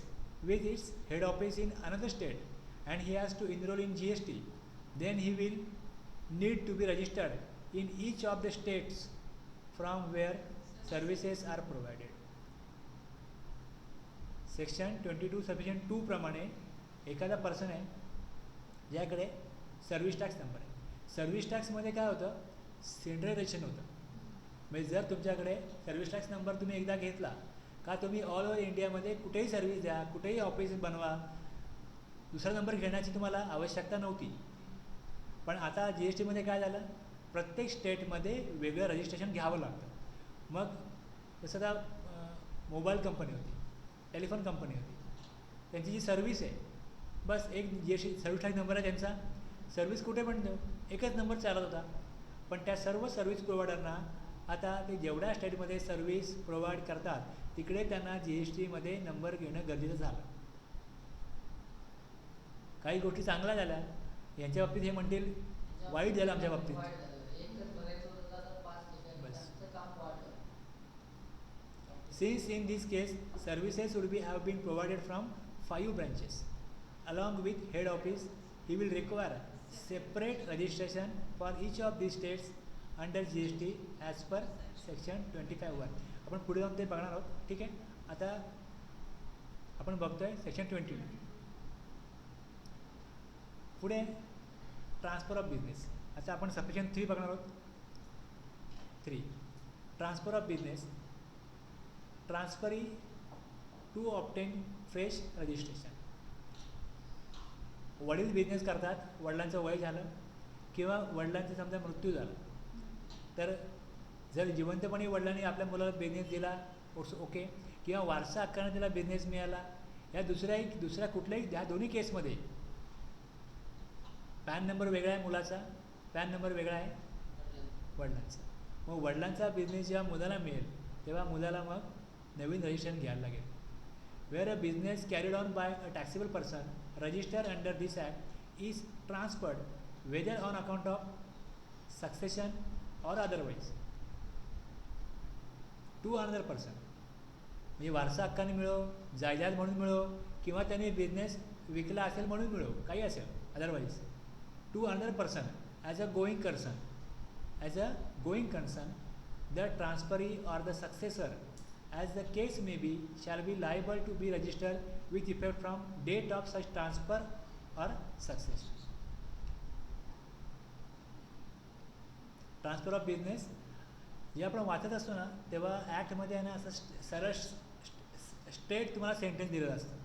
with its head office in another state and he has to enroll in GST, then he will need to be registered in each of the states from where services are provided. Section 22 Subsection 2 प्रमाणे एखादा person आहे ज्याकडे service tax number आहे. Service टॅक्समध्ये काय होतं, सेंट्रलायझेशन होतं. म्हणजे जर तुमच्याकडे सर्व्हिस टॅक्स नंबर तुम्ही एकदा घेतला का तुम्ही ऑल ओव्हर इंडियामध्ये कुठेही सर्व्हिस द्या, कुठेही ऑफिस बनवा, दुसरा नंबर घेण्याची तुम्हाला आवश्यकता नव्हती. पण आता जी एस टीमध्ये काय झालं, प्रत्येक स्टेटमध्ये वेगळं रजिस्ट्रेशन घ्यावं लागतं. मग जसं आता मोबाईल कंपनी होती, टेलिफोन कंपनी होती, त्यांची जी सर्व्हिस आहे बस एक G S T service tax number आहे त्यांचा, सर्व्हिस कुठे पण देऊ एकच नंबर चालत होता. पण त्या सर्व सर्व्हिस प्रोव्हायडरना आता ते जेवढ्या स्टेटमध्ये सर्व्हिस प्रोव्हाइड करतात तिकडे त्यांना जी एस टीमध्ये नंबर घेणं गरजेचं झालं. काही गोष्टी चांगल्या झाल्या यांच्या बाबतीत हे म्हणतील वाईट झालं आमच्या बाबतीत. वाईट झालं. एकच भरायचं होतं आता 5 ठिकाणी बस. त्यांचं काम वाढलं. Since in this case, services would be have been provided from 5 branches. Along with head office, he will require separate registration for each of these states under GST as per section 25(1). आपण पुढे जाऊन ते बघणार आहोत. ठीक आहे. आता आपण बघतोय सेक्शन 22. पुढे ट्रान्सफर ऑफ बिझनेस. आता आपण सेक्शन 3 बघणार आहोत. 3 transfer of business. Transferee to obtain fresh registration. वडील बिझनेस करतात, वडिलांचं वय झालं किंवा वडिलांचा समजा मृत्यू झाला, तर जर जिवंतपणी वडिलांनी आपल्या मुलाला बिझनेस दिला ओके, किंवा वारसा हक्काने त्याला बिझनेस मिळाला, या दुसऱ्या कुठल्याही ह्या दोन्ही केसमध्ये पॅन नंबर वेगळा आहे मुलाचा, पॅन नंबर वेगळा आहे वडिलांचा. मग वडिलांचा बिझनेस जेव्हा मुलाला मिळेल तेव्हा मुलाला मग नवीन रजिस्ट्रेशन घ्यायला लागेल. Where a business carried on by a taxable person register under this act is transferred whether on account of succession or otherwise to another person. म्हणजे वारसा हक्काने मिळो, जायदाद म्हणून मिळो, किंवा त्यांनी बिझनेस विकला असेल म्हणून मिळो, काही असेल otherwise, to another person as a going concern. As a going concern the transferee or the successor, as the case may be, shall be liable to be registered with effect from date of such transfer or success. Transfer of business जे आपण वाचत असतो ना तेव्हा ॲक्टमध्ये आहे ना असं सरळ स्ट्रेट तुम्हाला सेंटेन्स दिलेलं असतं.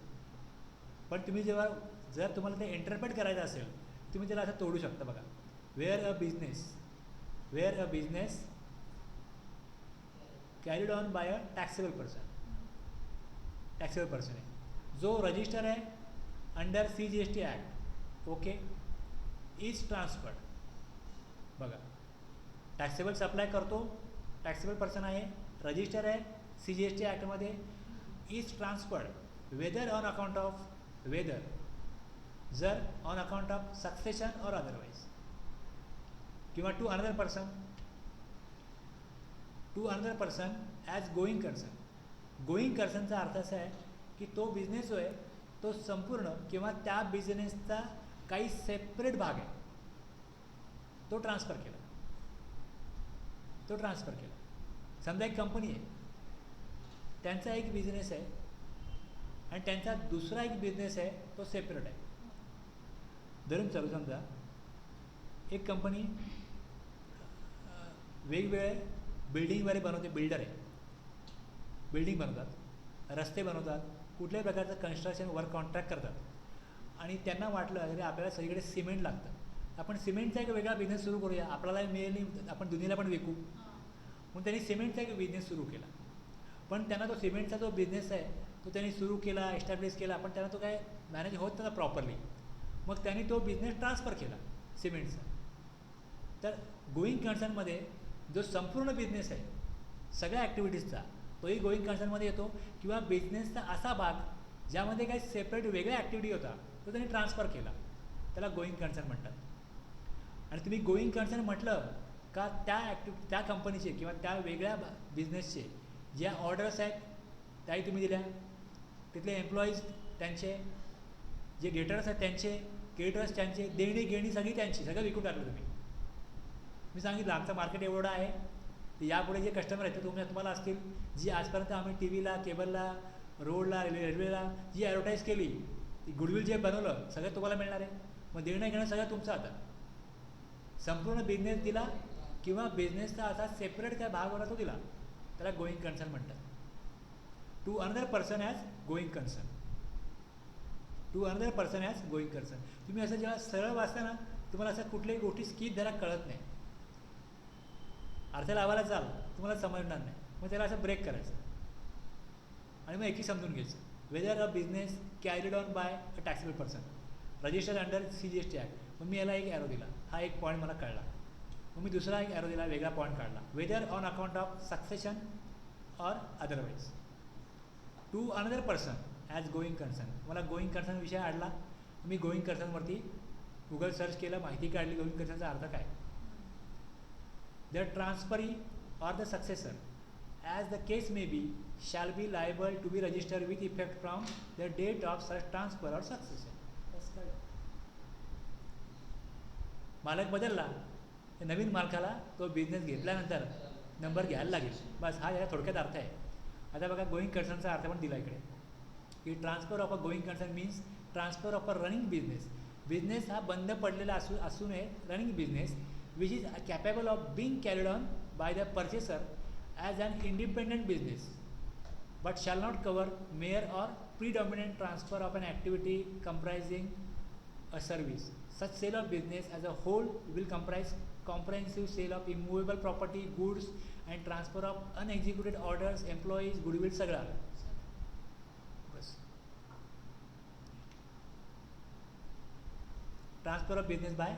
पण तुम्ही जर तुम्हाला ते इंटरप्रेट करायचं असेल तुम्ही त्याला असं तोडू शकता. बघा, where a business carried on by a taxable person आहे, जो रजिस्टर आहे under CGST act, okay, is transferred. बघा, टॅक्सेबल सप्लाय करतो, टॅक्सेबल पर्सन आहे, रजिस्टर आहे CGST ॲक्टमध्ये, is transferred whether on account of जर on account of succession or otherwise, किंवा to another person as going concern. Going कन्सर्नचा अर्थ असा आहे की तो बिझनेस जो आहे तो संपूर्ण किंवा त्या बिझनेसचा काही सेपरेट भाग आहे तो ट्रान्सफर केला. समजा एक कंपनी आहे, त्यांचा एक बिझनेस आहे आणि त्यांचा दुसरा एक बिझनेस आहे तो सेपरेट आहे. धरून चालू, समजा एक कंपनी वेगवेगळे बिल्डिंग वगैरे बनवते, बिल्डर आहे, बिल्डिंग बनवतात, रस्ते बनवतात, कुठल्याही प्रकारचं कन्स्ट्रक्शन वर्क कॉन्ट्रॅक्ट करतात आणि त्यांना वाटलं अरे आपल्याला सगळीकडे सिमेंट लागतं, आपण सिमेंटचा एक वेगळा बिझनेस सुरू करूया, आपल्याला मिळेल नाही आपण दुनियेला पण विकू. म्हणून त्यांनी सिमेंटचा एक बिझनेस सुरू केला. पण त्यांना तो सिमेंटचा जो बिझनेस आहे तो त्यांनी सुरू केला, एस्टॅब्लिश केला, पण त्यांना तो काय मॅनेज होत नव्हता प्रॉपरली. मग त्यांनी तो बिझनेस ट्रान्सफर केला सिमेंटचा. तर गोईंग कन्सर्नमध्ये जो संपूर्ण बिझनेस आहे सगळ्या ॲक्टिव्हिटीजचा तोही गोईंग कन्सर्नमध्ये येतो, किंवा बिझनेसचा असा भाग ज्यामध्ये काही सेपरेट वेगळ्या ॲक्टिव्हिटी होता तो त्यांनी ट्रान्सफर केला, त्याला गोईंग कन्सर्न म्हणतात. आणि तुम्ही गोईंग कन्सर्न म्हटलं का त्या कंपनीचे किंवा त्या वेगळ्या बिझनेसचे ज्या ऑर्डर्स आहेत त्याही तुम्ही दिल्या, तिथले एम्प्लॉईज त्यांचे, जे डेटर्स आहेत त्यांचे, क्रेडिटर्स त्यांचे, देणी घेणी सगळी त्यांची, सगळं विकून टाकलं तुम्ही. मी सांगितलं आमचं मार्केट एवढं आहे, तर यापुढे जे कस्टमर आहेत ते तुम्हाला असतील, जी आजपर्यंत आम्ही TVला, केबलला, रोडला, रेल्वेला जी ॲडव्हर्टाईज केली, ती गुडविल जे बनवलं सगळं तुम्हाला मिळणार आहे. मग देणं घेणं सगळं तुमचं आता. संपूर्ण बिझनेस दिला किंवा बिझनेसचा असा सेपरेट काय भाग होता तो दिला, त्याला गोईंग कन्सर्न म्हणतात. To another person as going concern. तुम्ही असं जेव्हा सरळ वाचता ना तुम्हाला असं कुठल्याही गोष्टी स्किप जरा कळत नाही, अर्थ लावायला चाल तुम्हाला समजणार नाही, मग त्याला असं ब्रेक करायचं आणि मग एकी समजून घ्यायचं. Whether a business carried on by a taxable person registered under CGST act. मग मी याला एक ॲरो दिला, हा एक पॉईंट मला कळला, मग मी दुसरा एक ॲरो दिला, वेगळा पॉईंट काढला. Whether on account of succession or otherwise to another person as going concern. मला गोईंग कन्सर्न विषय आडला, मी गोईंग कन्सर्नवरती गुगल सर्च केलं, माहिती काढली, गोविंद कर्सनचा अर्थ काय. The transferee or the successor, as the case may be, shall be liable to be registered with effect from the date of such transfer or succession. बस कळलं. मालक बदलला, तर नवीन मालकाला तो बिझनेस घेतल्यानंतर नंबर घ्यायला लागेल. बस हा याचा थोडक्यात अर्थ आहे. आता बघा गोईंग कन्सर्नचा अर्थ पण दिला इकडे की transfer of a going concern means transfer of a running business. Business हा बंद पडलेला असू नये, running business which is capable of being carried on by the purchaser as an independent business, but shall not cover mere or predominant transfer of an activity comprising a service. Such sale of business as a whole will comprise comprehensive sale of immovable property, goods and transfer of unexecuted orders, employees, goodwill सगळा. बस. Transfer of business by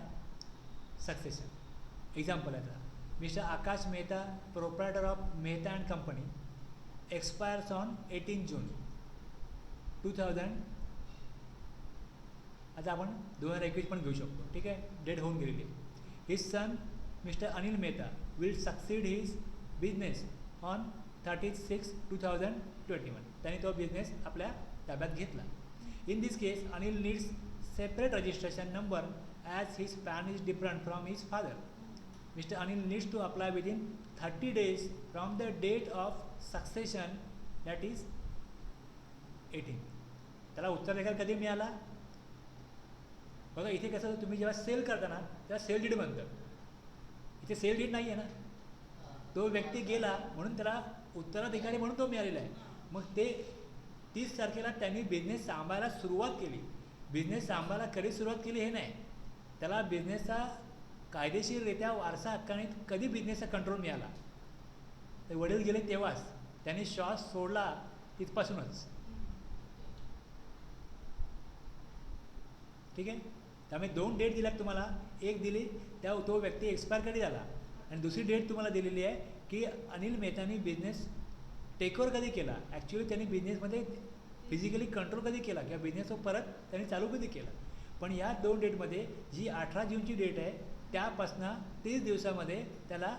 succession. Example आहे. Mr. Akash Mehta, proprietor of Mehta and Company, expires on 18 June 2000. आता आपण 2021 पण घेऊ शकतो, ठीक आहे, date होऊन गेलेली. His son mister Anil Mehta will succeed his business on 30/6/2021. त्यांनी तो बिझनेस आपल्या ताब्यात घेतला. In this case Anil needs separate registration number as his pan is different from his father. Mr. Anil needs to apply within 30 days from the date of succession, that is 18. त्याला उत्तराधिकार कधी मिळाला बघा. इथे कसं तुम्ही जेव्हा सेल करता ना तेव्हा सेल डीड बनतं. इथे सेल डीड नाही आहे ना, तो व्यक्ती गेला म्हणून त्याला उत्तराधिकारी म्हणून तो मिळालेला आहे. मग ते 30 तारखेला त्यांनी बिझनेस सांभाळायला सुरुवात केली. बिझनेस सांभाळायला कधी सुरुवात केली हे नाही, त्याला बिझनेसचा कायदेशीररित्या वारसा हक्काने कधी बिझनेसचा कंट्रोल मिळाला. ते वडील गेले तेव्हाच त्यांनी श्वास सोडला तिथपासूनच. ठीक आहे. त्यामुळे 2 डेट दिल्यात तुम्हाला. एक दिली त्या तो व्यक्ती एक्सपायर कधी झाला आणि दुसरी डेट तुम्हाला दिलेली आहे की अनिल मेहतानी बिझनेस टेकओव्हर कधी केला, ॲक्च्युली त्यांनी बिझनेसमध्ये फिजिकली कंट्रोल कधी केला किंवा बिझनेस परत त्यांनी चालू कधी केला. पण या 2 डेटमध्ये जी 18 जूनची डेट आहे त्यापासनं 30 दिवसामध्ये त्याला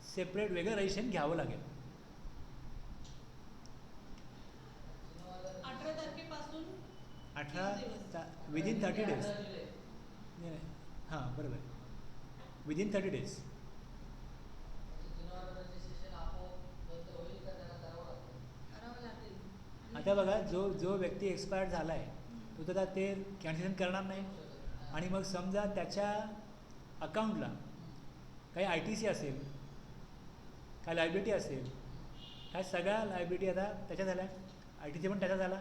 सेपरेट वेगळं रजिस्ट्रेशन घ्यावं लागेल. 18 तारखेपासून 18 विदिन 30 डेज. हां बरोबर, विदिन 30 डेज. आता बघा जो व्यक्ती एक्सपायर्ड झाला आहे तो तर ते कॅन्सलेशन करणार नाही. आणि मग समजा त्याच्या अकाउंटला काही ITC असेल, काय लायबिलिटी असेल, काय सगळ्या लायबिलिटी आता त्याच्या झाल्या, ITC पण त्याचा झाला.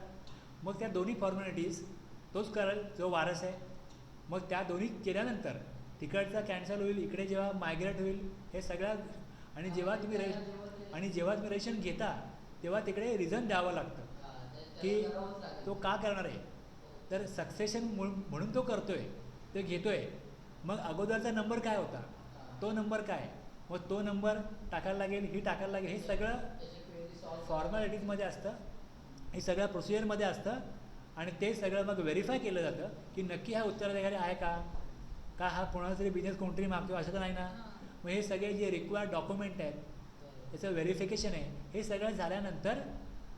मग त्या दोन्ही फॉर्मॅलिटीज तोच करेल जो वारस आहे. मग त्या दोन्ही केल्यानंतर तिकडचा कॅन्सल होईल, इकडे जेव्हा मायग्रेट होईल हे सगळ्या. आणि जेव्हा तुम्ही रजिस्ट्रेशन घेता तेव्हा तिकडे रिझन द्यावं लागतं की तो का करणार आहे. तर सक्सेशन म्हणून तो करतो आहे, तो घेतो आहे. मग अगोदरचा नंबर काय होता, तो नंबर काय, मग तो नंबर टाकायला लागेल, ही टाकायला लागेल. हे सगळं फॉर्मॅलिटीजमध्ये असतं, हे सगळं प्रोसिजरमध्ये असतं. आणि ते सगळं मग व्हेरीफाय केलं जातं की नक्की हा उत्तराधिकारी आहे का हा कोणाचा तरी बिझनेस कोणतरी मागतो असं तर नाही ना. मग हे सगळे जे रिक्वायर्ड डॉक्युमेंट आहेत त्याचं व्हेरिफिकेशन आहे. हे सगळं झाल्यानंतर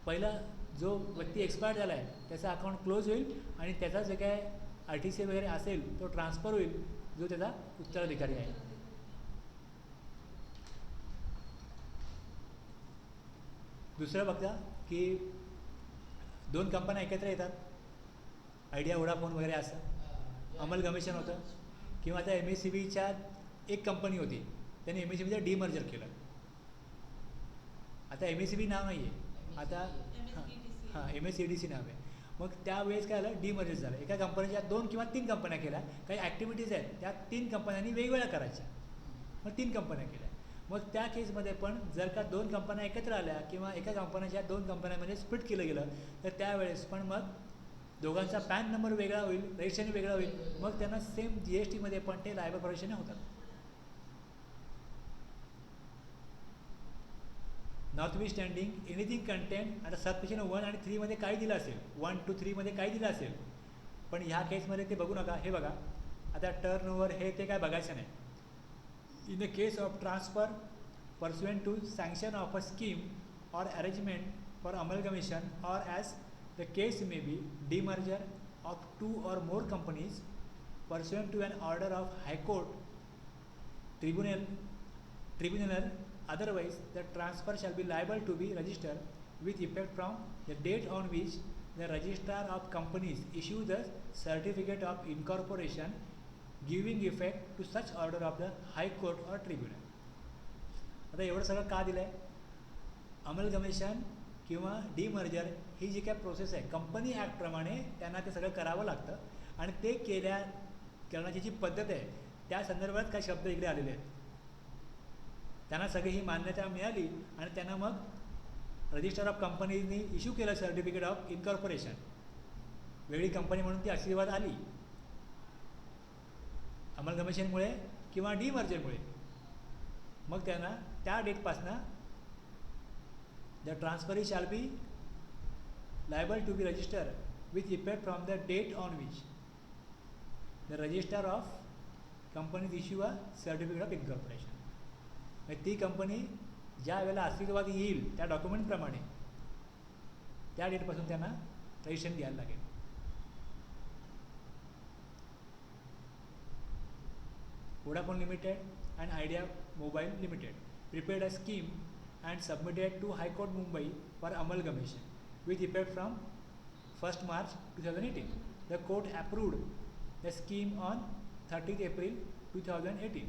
पहिला जो व्यक्ती एक्सपायर झाला आहे त्याचा अकाउंट क्लोज होईल आणि त्याचा जे काय ITC वगैरे असेल तो ट्रान्सफर होईल जो त्याचा उत्तराधिकारी आहे. दुसरं बघा की 2 कंपन्या एकत्र येतात, आयडिया वोडाफोन वगैरे असं अमलगमेशन होतं. किंवा आता MSCBच्या एक कंपनी होती, त्यांनी MSCBचं डीमर्जर केलं. आता MSCB नाव नाही आहे, आता हां MSEDC नाव आहे. मग त्यावेळेस काय झालं, डीमर्जर झालं. एका कंपनीच्या 2 किंवा 3 कंपन्या केल्या. काही ॲक्टिव्हिटीज आहेत त्या 3 कंपन्यांनी वेगवेगळ्या करायच्या, मग 3 कंपन्या केल्या. मग त्या केसमध्ये पण जर का 2 कंपन्या एकत्र आल्या किंवा एका कंपन्याच्या 2 कंपन्यांमध्ये स्प्लिट केलं गेलं तर त्यावेळेस पण मग दोघांचा पॅन नंबर वेगळा होईल, रजिस्ट्रेशन वेगळा होईल. मग त्यांना सेम GSTमध्ये पण ते लायबल प्रोव्हिजन होतात. नॉटविथस्टँडिंग एनिथिंग कंटेंट. आता सबसेक्शन 1 आणि 3 मध्ये काय दिलं असेल, 1 to 3 मध्ये काय दिलं असेल, पण ह्या केसमध्ये ते बघू नका. हे बघा आता टर्नओव्हर हे ते काय बघायचं नाही. In the case of transfer pursuant to sanction of a scheme or arrangement for amalgamation, or as the case may be, demerger of two or more companies pursuant to an order of High Court, tribunal, otherwise the transfer shall be liable to be registered with effect from the date on which the registrar of companies issue the certificate of incorporation, giving effect to such order of the High Court or tribunal. आता एवढं सगळं का दिलं आहे? Amalgamation किंवा demerger ही जी काय process आहे company ॲक्टप्रमाणे त्यांना ते सगळं करावं लागतं, आणि ते करण्याची जी पद्धत आहे त्या संदर्भात काही शब्द इकडे आलेले आहेत. त्यांना सगळी ही मान्यता मिळाली आणि त्यांना मग रजिस्टर ऑफ कंपनीजनी इश्यू केलं सर्टिफिकेट ऑफ इनकॉर्पोरेशन. वेगळी कंपनी म्हणून ती अस्तित्वात आली अमलगमेशनमुळे किंवा डीमर्जरमुळे. मग त्यांना त्या डेटपासनं the transferee shall be liable to be register with effect from the date on which the register of companies issue a certificate of incorporation. म्हणजे ती कंपनी ज्या वेळेला अस्तित्वात येईल त्या डॉक्युमेंटप्रमाणे त्या डेटपासून त्यांना रजिस्ट्रेशन घ्यायला लागेल. Vodafone limited and Idea Mobile Limited prepared a scheme and submitted to High Court Mumbai for amalgamation with effect from 1st March 2018. The court approved the scheme on 30th April 2018.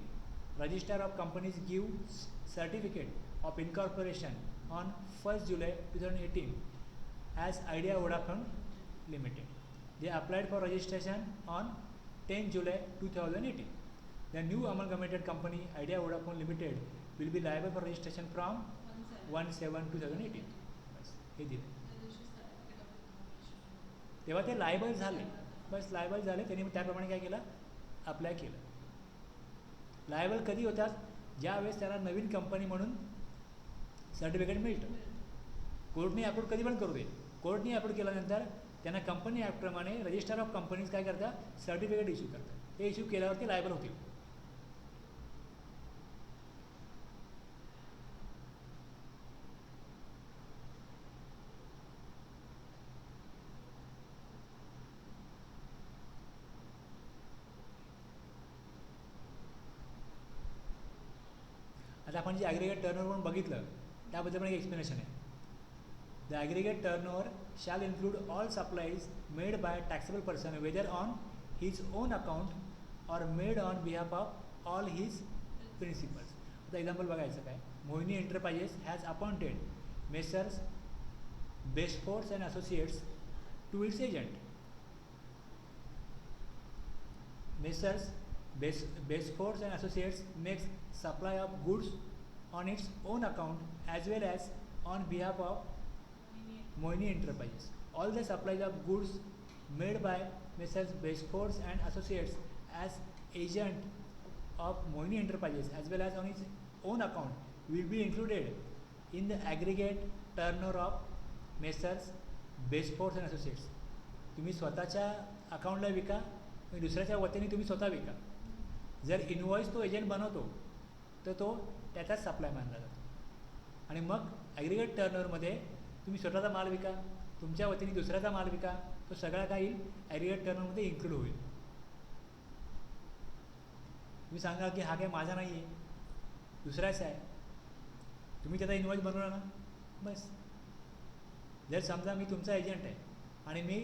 Registrar of Companies give certificate of incorporation on 1st July 2018 as Idea Vodafone Limited. They applied for registration on 10th July 2018. The new amalgamated company Idea Vodafone Limited will be liable for registration from 1/7/2018. बस हे दिलं. तेव्हा ते liable झाले. बस liable झाले, त्यांनी त्याप्रमाणे काय केलं, अप्लाय केलं. लायबल कधी होतात? ज्यावेळेस त्याला नवीन कंपनी म्हणून सर्टिफिकेट मिळतं. कोर्टने अप्रूव्ह कधी पण करू दे. कोर्टने अप्रूव्ह केल्यानंतर त्यांना कंपनी ॲक्टप्रमाणे रजिस्टर ऑफ कंपनीज काय करतात, सर्टिफिकेट इश्यू करतात. ते इश्यू केल्यावरती लायबल होतील. आता आपण जे ॲग्रिगेट टर्नओव्हर म्हणून बघितलं त्याबद्दल पण एक एक्सप्लेनेशन आहे. The aggregate turnover shall include all supplies made by taxable person whether on his own account or made on behalf of all his principals. आता एक्झाम्पल बघायचं काय, Mohini enterprises has appointed Messrs Besfords and associates to its agent. मेसर्स Besfords and Associates makes supply of goods on its own account as well as on behalf of Mohini Enterprises. All the supplies of goods made by Messrs. Besfords and Associates as agent of Mohini Enterprises as well as on its own account will be included in the aggregate turnover of Messrs. Besfords and Associates. तुम्ही स्वतःच्या अकाउंटला विका, दुसऱ्याच्या वतीने तुम्ही स्वतः विका. जर इनवॉइस तो एजंट बनवतो तर तो त्याचाच सप्लाय मानला जातो. आणि मग ॲग्रिगेट टर्नओव्हरमध्ये तुम्ही स्वतःचा माल विका, तुमच्या वतीने दुसऱ्याचा माल विका, तो सगळा काय येईल, ॲग्रिगेट टर्नओव्हरमध्ये इन्क्लूड होईल. तुम्ही सांगा की हा काय माझा नाही आहे, दुसऱ्याचा आहे, तुम्ही त्याचा इनवॉइस बनवला ना, बस. जर समजा मी तुमचा एजंट आहे आणि मी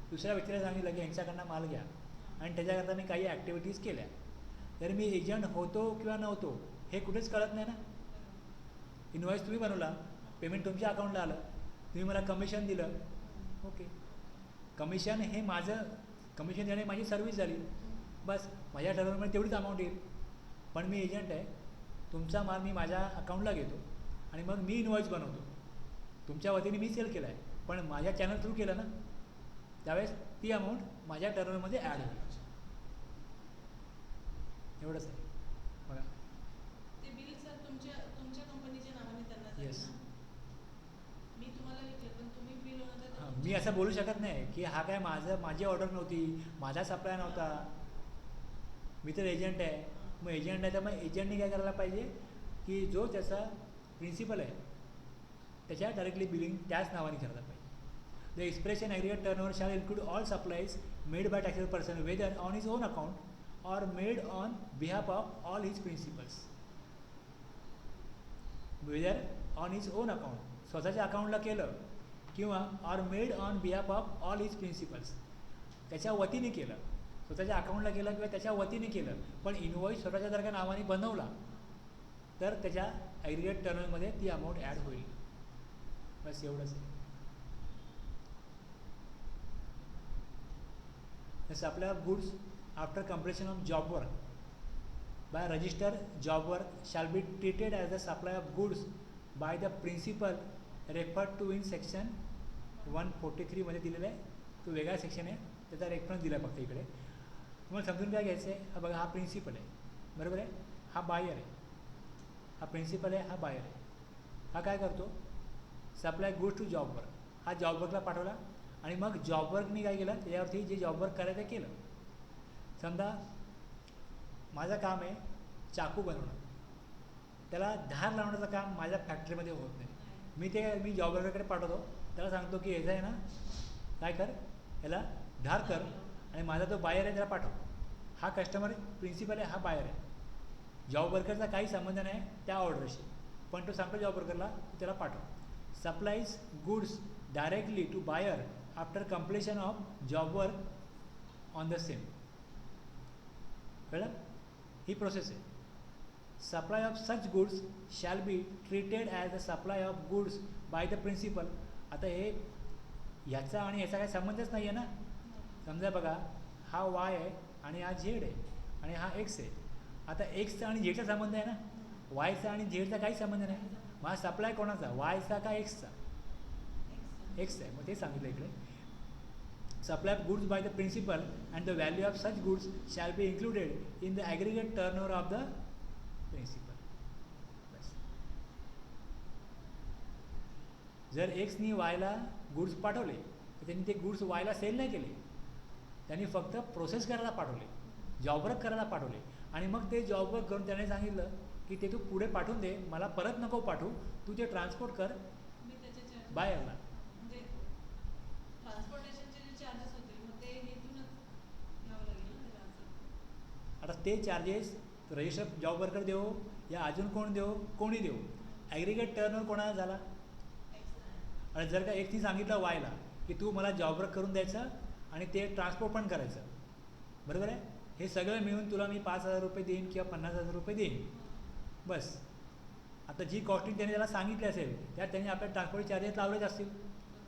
दुसऱ्या व्यक्तीला सांगितलं की यांच्याकडनं माल घ्या आणि त्याच्याकरता मी काही ॲक्टिव्हिटीज केल्या, तर मी एजंट होतो किंवा नव्हतो हे कुठेच कळत नाही ना. इनवॉइस तुम्ही बनवला, पेमेंट तुमच्या अकाउंटला आलं, तुम्ही मला कमिशन दिलं, ओके. कमिशन हे माझं, कमिशन देणे माझी सर्व्हिस झाली, बस. माझ्या टर्नओव्हरमध्ये तेवढीच अमाऊंट येईल. पण मी एजंट आहे, तुमचा माल मी माझ्या अकाउंटला घेतो आणि मग मी इनवॉइस बनवतो. तुमच्या वतीने मी सेल केला आहे, पण माझ्या चॅनल थ्रू केलं ना, त्यावेळेस ती अमाऊंट माझ्या टर्नओव्हरमध्ये ॲड होईल. एवढंच आहे बघा. ते बिल सर तुमच्या कंपनीच्या नावाने त्यांना जाईल Yes. ना? मी तुम्हाला विकलं पण तुम्ही बिल होतं तर मी असं बोलू शकत नाही की हा काय माझी ऑर्डर नव्हती, माझा सप्लाय नव्हता. मी तर एजंट आहे. मग एजंट आहे तर मग एजंटनी काय करायला पाहिजे की जो त्याचा प्रिन्सिपल आहे त्याच्या डायरेक्टली बिलिंग त्याच नावाने करायला पाहिजे. The expression aggregate turnover shall include all supplies made by taxable person whether on his own account or made on behalf of all his principals. Whether on his own account स्वतःच्या अकाउंटला केलं किंवा or made on behalf of all his principals त्याच्या वतीने केलं, स्वतःच्या अकाउंटला केलं किंवा त्याच्या वतीने केलं, पण इनवॉईस स्वतःच्या जर का नावाने बनवला तर त्याच्या ॲग्रिगेट टर्नओव्हरमध्ये ती अमाऊंट ॲड होईल. बस एवढंच आहे. The supply of goods after completion of job work by registered job work shall be treated as the supply of goods by the principal referred to in section 143 मध्ये दिलेलं आहे. तो वेगळा सेक्शन आहे, त्याचा रेफरन्स दिला आहे फक्त इकडे. तुम्हाला समजून काय घ्यायचं आहे. हा बघा, हा प्रिन्सिपल आहे, बरोबर आहे. हा बायर आहे, हा प्रिन्सिपल आहे, हा बायर आहे. हा काय करतो, supply goods to job work. हा जॉब वर्कला पाठवला आणि मग जॉब वर्कनी काय केलं, त्याच्यावरती जे जॉब वर्क करायचं केलं. समजा माझं काम आहे चाकू बनवणं, त्याला धार लावण्याचं काम माझ्या फॅक्टरीमध्ये होत नाही. मी जॉब वर्करकडे पाठवतो, त्याला सांगतो की ह्याचं आहे ना काय कर, ह्याला धार कर, आणि माझा तो बायर आहे त्याला पाठव. हा कस्टमर प्रिन्सिपल आहे, हा बायर आहे. जॉब वर्करचा काही संबंध नाही त्या ऑर्डरशी, पण तो सांगतो जॉब वर्करला की त्याला पाठव. Supplies goods directly to buyer after completion of job work on the same. कळलं, ही प्रोसेस आहे. Supply of such goods shall be treated as the supply of goods by the principal. आता हे ह्याचा आणि ह्याचा काही संबंधच नाही आहे ना. समजा बघा, हा वाय आहे आणि हा झेड आहे आणि हा एक्स आहे. आता एक्सचा आणि झेडचा संबंध आहे ना, वायचा आणि झेडचा काही संबंध नाही. मग हा सप्लाय कोणाचा, वायचा का एक्सचा? एक्स आहे. मग ते सांगितलं इकडे. Supply of goods by the principal and the value of such goods shall be included in the aggregate turnover of the principal. बस. जर एक्सनी वायला गुड्स पाठवले तर त्यांनी ते गुड्स वायला सेल नाही केले, त्यांनी फक्त प्रोसेस करायला पाठवले, जॉब वर्क करायला पाठवले. आणि मग ते जॉब वर्क करून त्याने सांगितलं की ते तू पुढे पाठवून दे, मला परत नको पाठवू, तू ते ट्रान्सपोर्ट कर मी त्याचे चार्जेस बायरला. म्हणजे ट्रान्सपोर्टेशनचे जे चार्जेस होते मग ते इथूनच घ्यावं लागेल ना त्याला असं. आता ते चार्जेस रजिस्टर जॉब वर्कर देऊ या अजून कोण देऊ, कोणी देऊ, ॲग्रिगेट टर्नओव्हर कोणाला झाला. आणि जर का एकनी सांगितलं वायला की तू मला जॉब वर्क करून द्यायचं आणि ते ट्रान्सपोर्ट पण करायचं, बरोबर आहे, हे सगळं मिळून तुला मी 5,000 रुपये देईन किंवा 50,000 रुपये देईन. बस. आता जी कॉस्टिंग त्याने त्याला सांगितली असेल त्यात त्यांनी आपल्या ट्रान्सपोर्ट चार्जेस लावलेच असतील.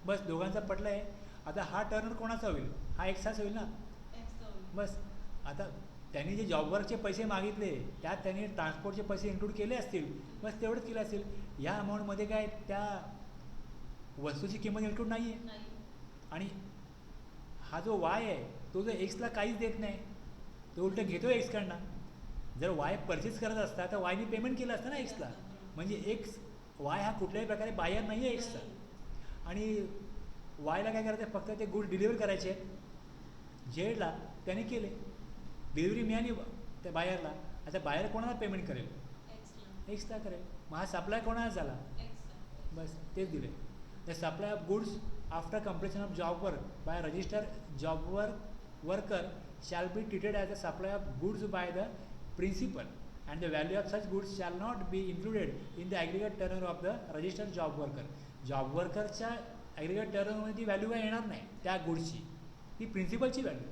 बस, दोघांचं पटलं आहे. आता हा टर्नओव्हर कोणाचा होईल, हा एक्सचाच होईल ना. बस. आता त्यांनी जे जॉब वर्कचे पैसे मागितले त्यात त्यांनी ट्रान्सपोर्टचे पैसे इन्क्लूड केले असतील, बस तेवढंच केलं असेल. या अमाऊंटमध्ये काय त्या वस्तूची किंमत इन्क्लूड नाही आहे. आणि हा जो वाय आहे तो जो एक्सला काहीच देत नाही, तो उलटं घेतो एक्सकडनं. जर वाय परचेस करत असता तर वायनी पेमेंट केलं असतं ना एक्सला. म्हणजे एक्स वाय हा कुठल्याही प्रकारे बायर नाही आहे एक्सचा. आणि वायला काय करायचं, फक्त ते गुड डिलिव्हर करायचे झेडला, त्याने केले, डिलिव्हरी मिळाली त्या बायरला. आता बायर कोणाला पेमेंट करेल, एक्सला करेल. मग हा सप्लाय कोणाला झाला, बस तेच दिले. The supply of goods after completion of job work by register job worker shall be treated as a supply of goods by the principal and the value of such goods shall not be included in the aggregate turnover of the registered job worker. Job वर्करच्या aggregate टर्नओव्हरमध्ये ती value काय येणार नाही त्या गुड्सची, ती प्रिन्सिपलची value.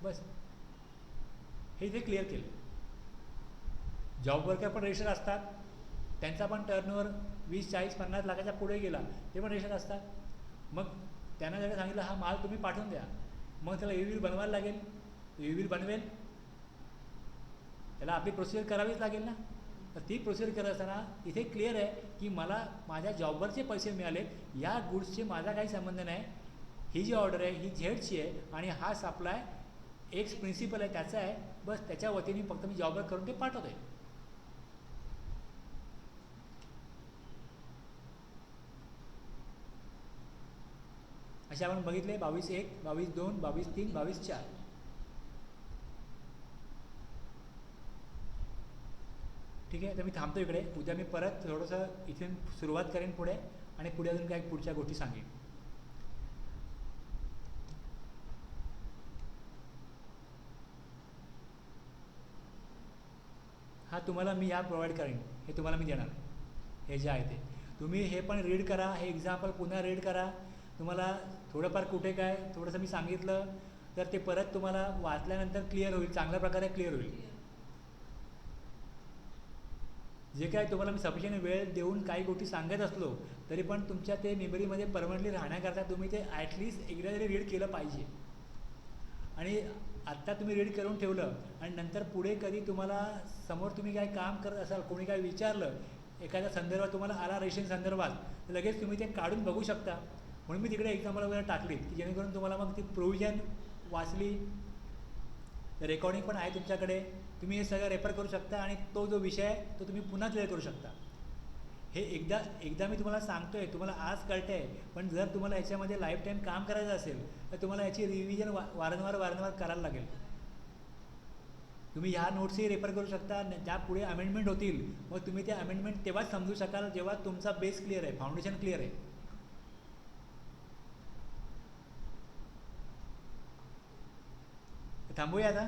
बस, हे इथे क्लिअर केलं. जॉब वर्कर पण रजिस्टर असतात, त्यांचा पण टर्नओव्हर 20, 40, 50 लाखाच्या पुढे गेला ते पण रजिस्टर असतात. मग त्यांना जर सांगितलं हा माल तुम्ही पाठवून द्या, मग त्याला ई बिल बनवायला लागेल, ई बिल बनवेल, त्याला आपली प्रोसिजर करावीच लागेल ना. तर ती प्रोसिजर करत असताना इथे क्लिअर आहे की मला माझ्या जॉबवरचे पैसे मिळाले, या गुड्सचे माझा काही संबंध नाही. ही जी ऑर्डर आहे ही झेडची आहे आणि हा सप्लाय एक्स प्रिन्सिपल आहे त्याचा आहे, बस त्याच्या वतीने फक्त मी जॉबवर करून ते पाठवतो आहे. असे आपण बघितले 22(1), 22(2), 22(3), 22(4). ठीक आहे, तर मी थांबतो इकडे. उद्या मी परत थोडंसं इथून सुरुवात करेन पुढे आणि पुढे अजून काही पुढच्या गोष्टी सांगेन. हा तुम्हाला मी या प्रोव्हाइड करेन, हे तुम्हाला मी देणार हे जे आहे ते. तुम्ही हे पण रीड करा, हे एक्झाम्पल पुन्हा रीड करा. तुम्हाला थोडंफार कुठे काय थोडंसं मी सांगितलं तर ते परत तुम्हाला वाचल्यानंतर क्लिअर होईल, चांगल्या प्रकारे क्लिअर होईल. जे काय तुम्हाला मी सफिशियंट वेळ देऊन काही गोष्टी सांगत असलो तरी पण तुमच्या ते मेमरीमध्ये परमनंटली राहण्याकरता तुम्ही ते ॲटलिस्ट एकदा तरी रीड केलं पाहिजे. आणि आत्ता तुम्ही रीड करून ठेवलं आणि नंतर पुढे कधी तुम्हाला समोर तुम्ही काय काम करत असाल, कोणी काय विचारलं एखाद्या संदर्भात तुम्हाला आला रेशन संदर्भात, तर लगेच तुम्ही ते काढून बघू शकता. म्हणून मी तिकडे एक्झाम्पल वगैरे टाकलीत की जेणेकरून तुम्हाला मग ती प्रोव्हिजन वाचली, रेकॉर्डिंग पण आहे तुमच्याकडे, तुम्ही हे सगळं रेफर करू शकता आणि तो जो विषय आहे तो तुम्ही पुन्हा क्लिअर करू शकता. हे एकदा मी तुम्हाला सांगतो आहे, तुम्हाला आज कळतं आहे, पण जर तुम्हाला याच्यामध्ये लाईफ टाईम काम करायचं असेल तर तुम्हाला याची रिव्हिजन वारंवार करायला लागेल. तुम्ही ह्या नोट्सही रेफर करू शकता. ज्या पुढे अमेंडमेंट होतील मग तुम्ही ते अमेंडमेंट तेव्हाच समजू शकाल जेव्हा तुमचा बेस क्लिअर आहे, फाउंडेशन क्लिअर आहे. थांबूया आता.